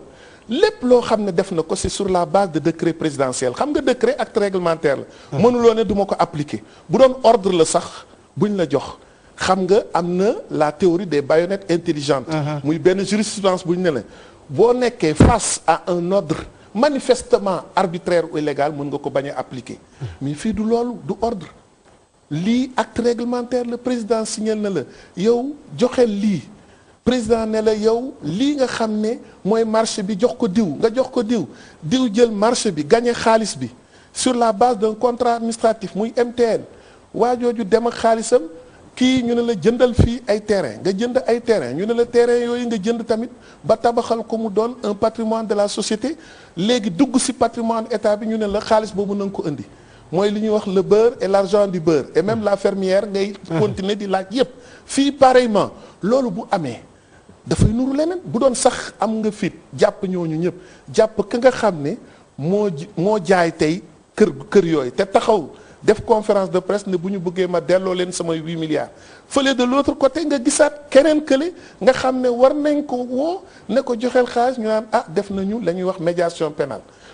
lépp loo xam ne def na ko c'est sur la base de décret présidentiel xam nga décret acte réglementaire la mënuloo ne du ma ko appliquer bu doon ordre la sax buñ la jox xam nga am na la théorie des baïonnettes intelligentes muy benn jurisprudence bu ñu ne la boo nekkee face à un ordre manifestement arbitraire ou illégal mën nga ko bañ a appliquer mais fii du loolu du ordre lii acte réglementaire le président signal na la yow joxel lii président ne la yow lii nga xam ne mooy marché bi jox ko diw nga jox ko diw jël marché bi gagné xaalis bi sur la base d'un contrat administratif muy MTN waa jooju dem ak xaalisam kii ñu ne la jëndal fii ay terrain nga jënd ay terrain ñu ne la terrain yooyu nga jënd tamit ba tabaxal ko mu doon un patrimoine de la société léegi dugg ci patrimoine état bi ñu ne la xaalis boobu na nga ko indi mooy li ñuy wax le beurre et l'argent du beurre et même la fermière ngay continuer di laaj yépp fii pareillement loolu bu amee dafay nuru leneen bu doon sax am nga fit jàpp ñooñu ñëpp jàpp ka nga xam ne moo jaay tey kër yooyu te taxaw def conférence de presse ne bu ñu bëggee ma delloo leen sama 8 milliards fële de l'autre côté nga gisaat keneen kële nga xam ne war nañ ko woo ne ko joxeel xaalis ñu naan ah def nañu la ñuy wax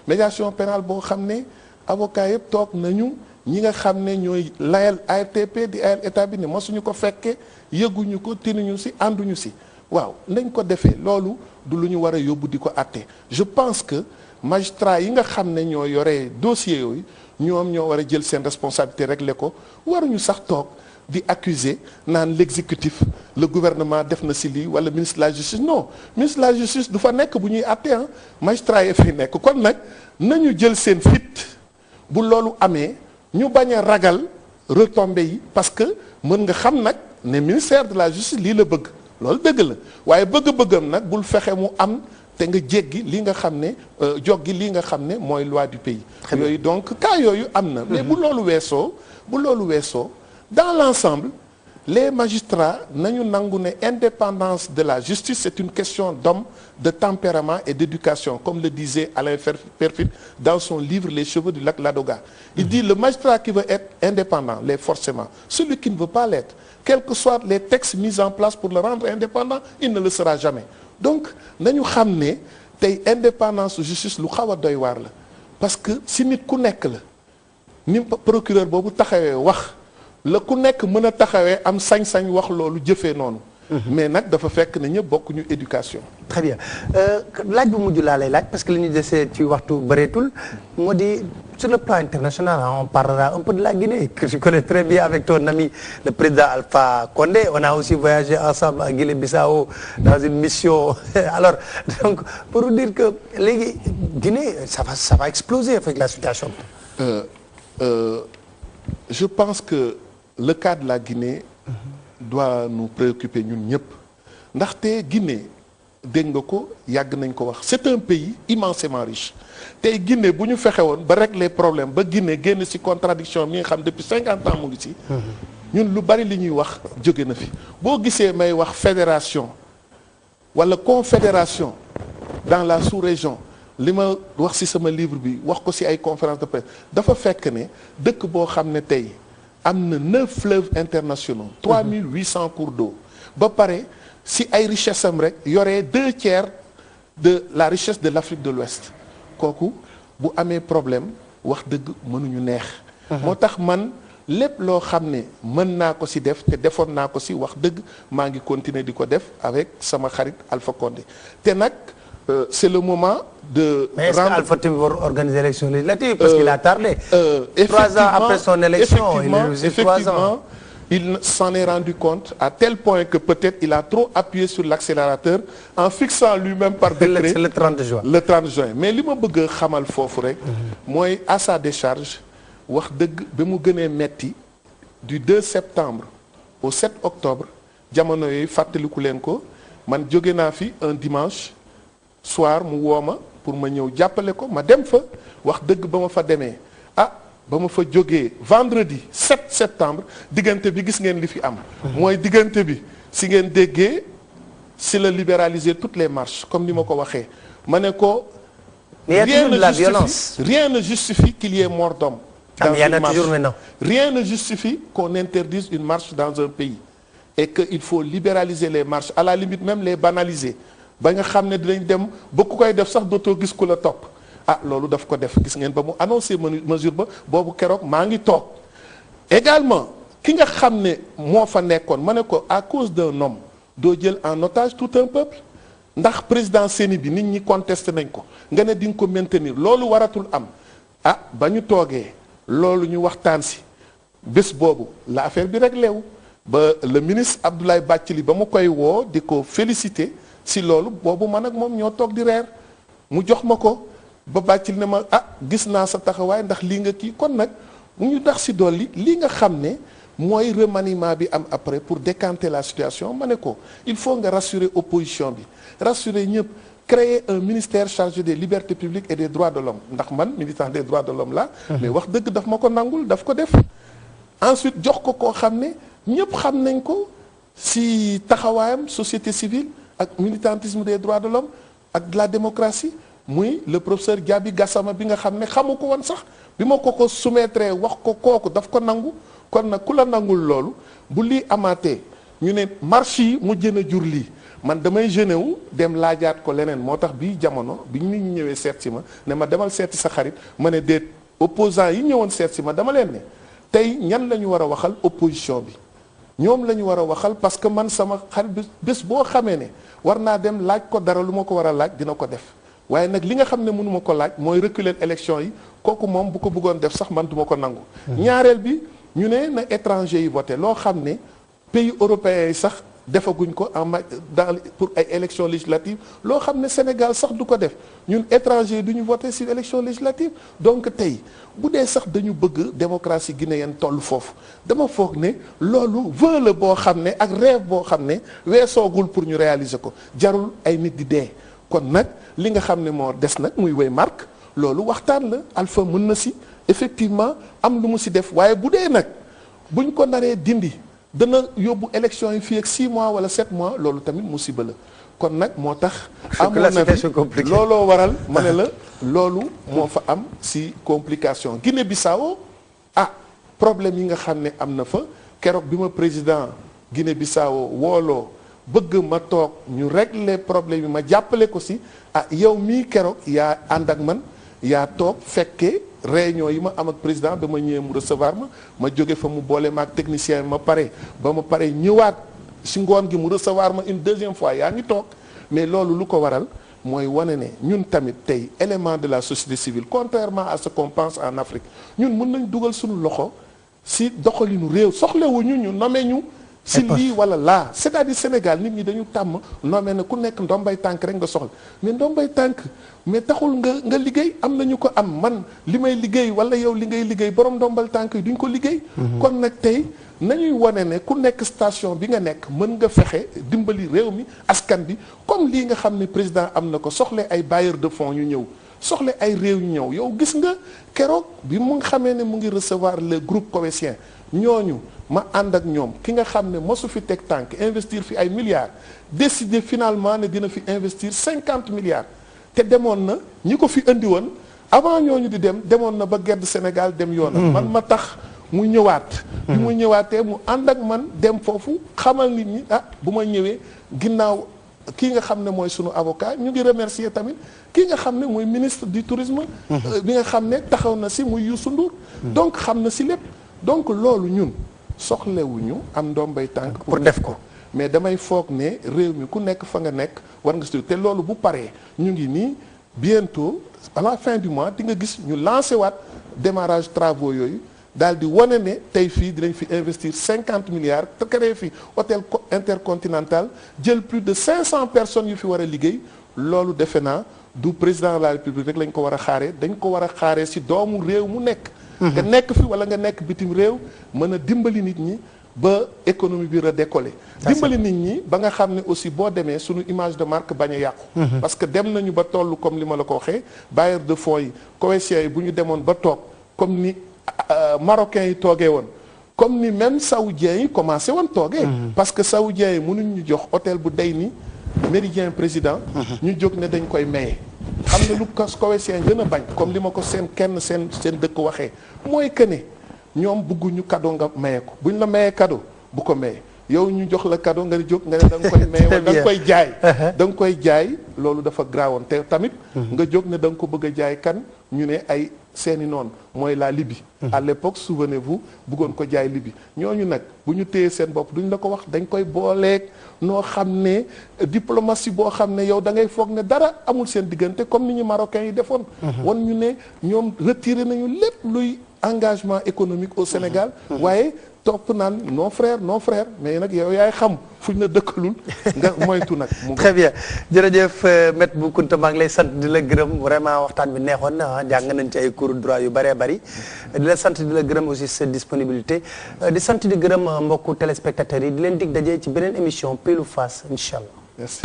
médiation pénale boo xam ne avocat yëpp toog nañu ñi nga xam ne ñooy layal ARTP di ayal état bi ne mosuñu ko fekkee yëguñu ko tinuñu ci ànduñu ci waaw nañ ko defee loolu du lu ñu war a yóbbu di ko àtte je pense que magistrat yi nga xam ne ñoo yore dossier yooyu ñoom ñoo war a jël seen responsabilité régler ko waruñu sax toog di accuser naan l'exécutif le gouvernement def na ci lii wala ministre de la justice non ministre de la justice du fa nekk bu ñuy àtte ah magistrat yi fi nekk kon nag nañu jël seen fit bu loolu amee ñu bañ a ragal retombées yi parce que mën nga xam nag ne ministère de la justice lii la bëgg loolu dëgg la waaye bëgg-bëggam nag bul fexe mu am te nga jéggi li nga xam ne joggi li nga xam ne mooy loi du pays yooyu donc cas yooyu am na mais bu loolu weesoo dans l'ensemble les magistrats nañu nangu ne indépendance de la justice c'est une question d'homme de tempérament et d'éducation comme le disait Alain Peyrefitte dans son livre Les cheveux du lac Ladoga il dit le magistrat qui veut être indépendant l'est forcément celui qui ne veut pas l'être quels que soient les textes mis en place pour le rendre indépendant il ne le sera jamais donc nañu xam ne tey indépendance justice lu xaw a doy waar la parce que si nit ku nekk la ni procureur boobu taxawee wax la ku nekk mën a taxawee am sañ-sañ wax loolu jëfee noonu mais nag dafa fekk ne ñëpp bokkuñu éducation très bien laaj bu mujj laa lay laaj parce que li ñu desee ci waxtu bëreetul moo di sur le plan international on parlera un peu de la Guinée que je connais très bien avec ton ami le président Alpha Condé on a aussi voyagé ensemble à Guinée-Bissau dans une mission alors donc pour vous dire que léegi Guinée ça va exploser avec la situation je pense que le cas de la Guinée doit nous préoccuper ñun ñëpp ndaxte Guinée dégg nga ko yàgg nañ ko wax c'est un pays immensément riche tey Guinée bu ñu fexe woon ba régler problème ba Guinée génn ci contradiction mi nga xam depuis 50 ans mu ngi ci ñun lu bari li ñuy wax jóge na fi boo gisee may wax fédération wala confédération dans la sous-région li ma wax ci sama livre bi wax ko ci ay conférence de presse dafa fekk ne dëkk boo xam ne tey am na 9 fleuves internationaux 3800 cours d'eau ba pare si ay richesse am rek yoree 2/3 de la richesse de l'Afrique de l'Ouest kooku bu amee problème wax dëgg mënuñu neex moo tax man lépp loo xam ne mën naa ko ci def te defoon naa ko ci wax dëgg maa ngi continuer di ko def avec sama xarit Alpha Condé te nag c'est le moment de mais est-ce que Alpha tamit war organiser l'élection législative parce qu'il a tardé 3 ans après son élection il est resté 3 ans il s'en est rendu compte à tel point que peut-être il a trop appuyé sur l'accélérateur en fixant lui-même par décret c'est le 30 juin le 30 juin mais li ma bëgg a xamal foofu rek mooy à sa décharge wax dëgg ba mu gënee metti du 2 septembre au 7 octobre jamono yooyu fàttaliku leen ko man jóge naa fi un dimanche soir mu woo ma pour ma ñëw jàppale ko ma dem fa wax dëgg ba ma fa demee ba ma fa jógee vendredi 7 septembre diggante bi gis ngeen li fi am mooy diggante bi si ngeen déggee si la libéraliser toutes les marches comme ni ma ko waxee ma ne ko rien ne justifie qu'il y ait mort d'homme dans une marche rien ne justifie qu'on interdise une marche dans un pays et que il faut libéraliser les marches à la limite même les banaliser ba nga xam ne dinañ dem ba ku koy def sax dootoo gis ku la topp loolu daf ko def gis ngeen ba mu annoncé mesure ba boobu keroog maa ngi toog également ki nga xam ne moo fa nekkoon ma ne ko à cause d'un homme doo jël en otage tout un peuple ndax président Séni bi nit ñi contesté nañ ko nga ne di nga ko maintenir loolu waratul am ba ñu toogee loolu ñu waxtaan si bés boobu la affaire bi réglé wu ba le ministre Abdoulaye Bathily ba mu koy woo di ko féliciter si loolu boobu man ak moom ñoo toog di reer mu jox ma ko ba Bathily ne ma gis naa sa taxawaay ndax lii nga kii kon nag mu ñu tax si dolli lii nga xam ne mooy remaniement bi am après pour décanter la situation ma ne ko il faut nga rassurer opposition bi rassurer ñëpp créer un ministère chargé des libertés publiques et des droits de l'homme ndax man militant des droits de l'homme la mais wax dëgg daf ma ko nangul daf ko def ensuite jox ko koo xam ne ñëpp xam nañ ko si taxawaayam société civile ak militantisme des droits de l'homme ak de la démocratie muy le professeur Diaby Gassama bi nga xam ne xamu ko woon sax bi ma ko soumettre wax ko kooku daf ko nangu kon nag ku la nangul loolu bu lii amaatee ñu ne marche yi mu jën a jur lii man damay gêné wu dem laajaat ko leneen moo tax bii jamono bi nit ñi ñëwee seet si ma ne ma demal seeti sa xarit ma ne déet opposants yi ñëwoon seet si ma dama leen ne tey ñan la ñu war a waxal opposition bi ñoom la ñu war a waxal parce que man sama xarit bés boo xamee ne war naa dem laaj ko dara lu ma ko war a laaj dina ko def waaye nag li nga xam ne mënuma ko laaj mooy reculer élection yi kooku moom bu ko bëggoon def sax man duma ko nangu ñaareel bi ñu ne na étranger yi voté loo xam ne pays européens yi sax defaguñ ko pour ay élections législatives loo xam ne Sénégal sax du ko def ñun étranger yi du ñu voté ci élection législative donc tey bu dee sax dañu bëgg démocratie guinéenne toll foofu dama foog ne loolu vœu la boo xam ne ak rêve boo xam ne weesoogul pour ñu réaliser ko jarul ay nit di dee kon nag li nga xam ne moo des nag muy way marque loolu waxtaan la Alpha mën na ci effectivement am lu mu ci def waaye bu dee nag buñ ko naree dindi dana yóbbu élection yi fii ak 6 mois wala 7 mois loolu tamit musiba la kon nag moo tax amoon na fi looloo waral ma ne la loolu moo fa am ci complication Guinée-Bissau problème yi nga xam ne am na fa keroog bi ma président Guinée-Bissau wooloo bëgg ma toog ñu régler problème yi ma jàppale ko ci yow mii keroog yaa ànd ak man yaa toog fekkee réunion yi ma am ak président ba ma ñëwee mu recevoir ma jóge fa mu boole ma ak technicien ma pare ba ma pare ñëwaat ci ngoon gi mu recevoir ma une deuxième fois yaa ngi toog mais loolu lu ko waral mooy wane ne ñun tamit tey élément de la société civile contrairement à ce qu'on pense en Afrique ñun mën nañ dugal suñu loxo ci doxalinu réew soxlawuñu ñu nommé ñu si lii wala laa c'est-à-dire Sénégal nit ñi dañu tàmm noo mel ne ku nekk ndombay tànk rek nga soxla mais ndombay tànk mais taxul nga liggéey am nañu ko am man li may liggéey wala yow li ngay liggéey borom ndombal tànk yi duñ ko liggéey kon nag tey nañuy wane ne ku nekk station bi nga nekk mën nga fexe dimbali réew mi askan bi comme lii nga xam ne président am na ko soxle ay bailleurs de fonds ñu ñëw soxle ay réew ñu ñëw yow gis nga keroog bi mu nga xamee ne mu ngi recevoir le groupe Covétien ñooñu ma ànd ak ñoom ki nga xam ne mosu fi teg tànk investir fi ay milliards décider finalement ne dina fi investir 50 milliards te demoon na ñi ko fi indi woon avant ñooñu di dem demoon na ba gedd Sénégal dem yoonam man ma tax mu ñëwaat bi mu ñëwaatee mu ànd ak man dem foofu xamal nit ñi bu ma ñëwee ginnaaw kii nga xam ne mooy sunu avocat ñu ngi remercier tamit kii nga xam ne mooy ministre du tourisme bi nga xam ne taxaw na si muy Youssou Ndour donc xam na si lépp donc loolu ñun soxlewuñu am ndombay tànk pour def ko mais damay foog ne réew mi ku nekk fa nga nekk war nga si te loolu bu paree ñu ngi nii bientôt à la fin du mois di nga gis ñu lancé waat démarrage travaux yooyu daal di wane ne tey fii dinañ fi investir 50 milliards te créé fi hôtel intercontinental jël plus de 500 personnes yu fi war a liggéey loolu defe naa du président de la république rek lañ ko war a xaaree dañ ko war a xaaree si doomu réew mu nekk nga nekk fi wala nga nekk bitim réew mën a dimbali nit ñi ba économie bi redécoller dimbali nit ñi ba nga xam ne aussi boo demee suñu image de marque bañ a yàqu parce que dem nañu ba toll comme li ma la ko waxee bailleurs de fonds yi Covétiens yi bu ñu demoon ba toog comme ni marocains yi toogee woon comme ni même saoudiens yi commencé woon toogee parce que saoudiens yi mënuñ ñu jox hôtel bu day ni Méridien Président ñu jóg ne dañ koy maye xam ne lu Covétien gën a bañ comme li ma ko seen dëkk waxee mooy que ne ñoom bëgguñu cadeau nga maye ko buñ la mayee cadeau bu ko maye yow ñu jox la cadeau nga jóg nga ne da nga koy maye wala da nga koy jaay da nga koy jaay loolu dafa graawoon te tamit nga jóg ne da nga ko bëgg a jaay kan ñu ne ay seeni noonu mooy la Libye à l'époque souvenez-vous bëggoon ko jaay Libye ñooñu nag bu ñu téyee seen bopp duñ la ko wax dañ koy booleeg noo xam ne diplomatie boo xam ne yow da ngay foog ne dara amul seen diggante comme ni ñu marocains yi defoon wan ñu ne ñoom retiré nañu lépp luy engagement économique au Sénégal waaye topp naan non frère mais nag yow yaay xam fuñ la dëkkalul nga moytu nag. très bien jërëjëf Maître Bou Kounta maa ngi lay sant di la gërëm vraiment waxtaan bi neexoon na jàng nañ ci ay cours droit yu bëree bëri di la sant di la gërëm aussi sa disponibilité di sant di gërëm mbokku téléspectateurs yi di leen dig daje ci beneen émission Pile ou Face incha allah. Merci.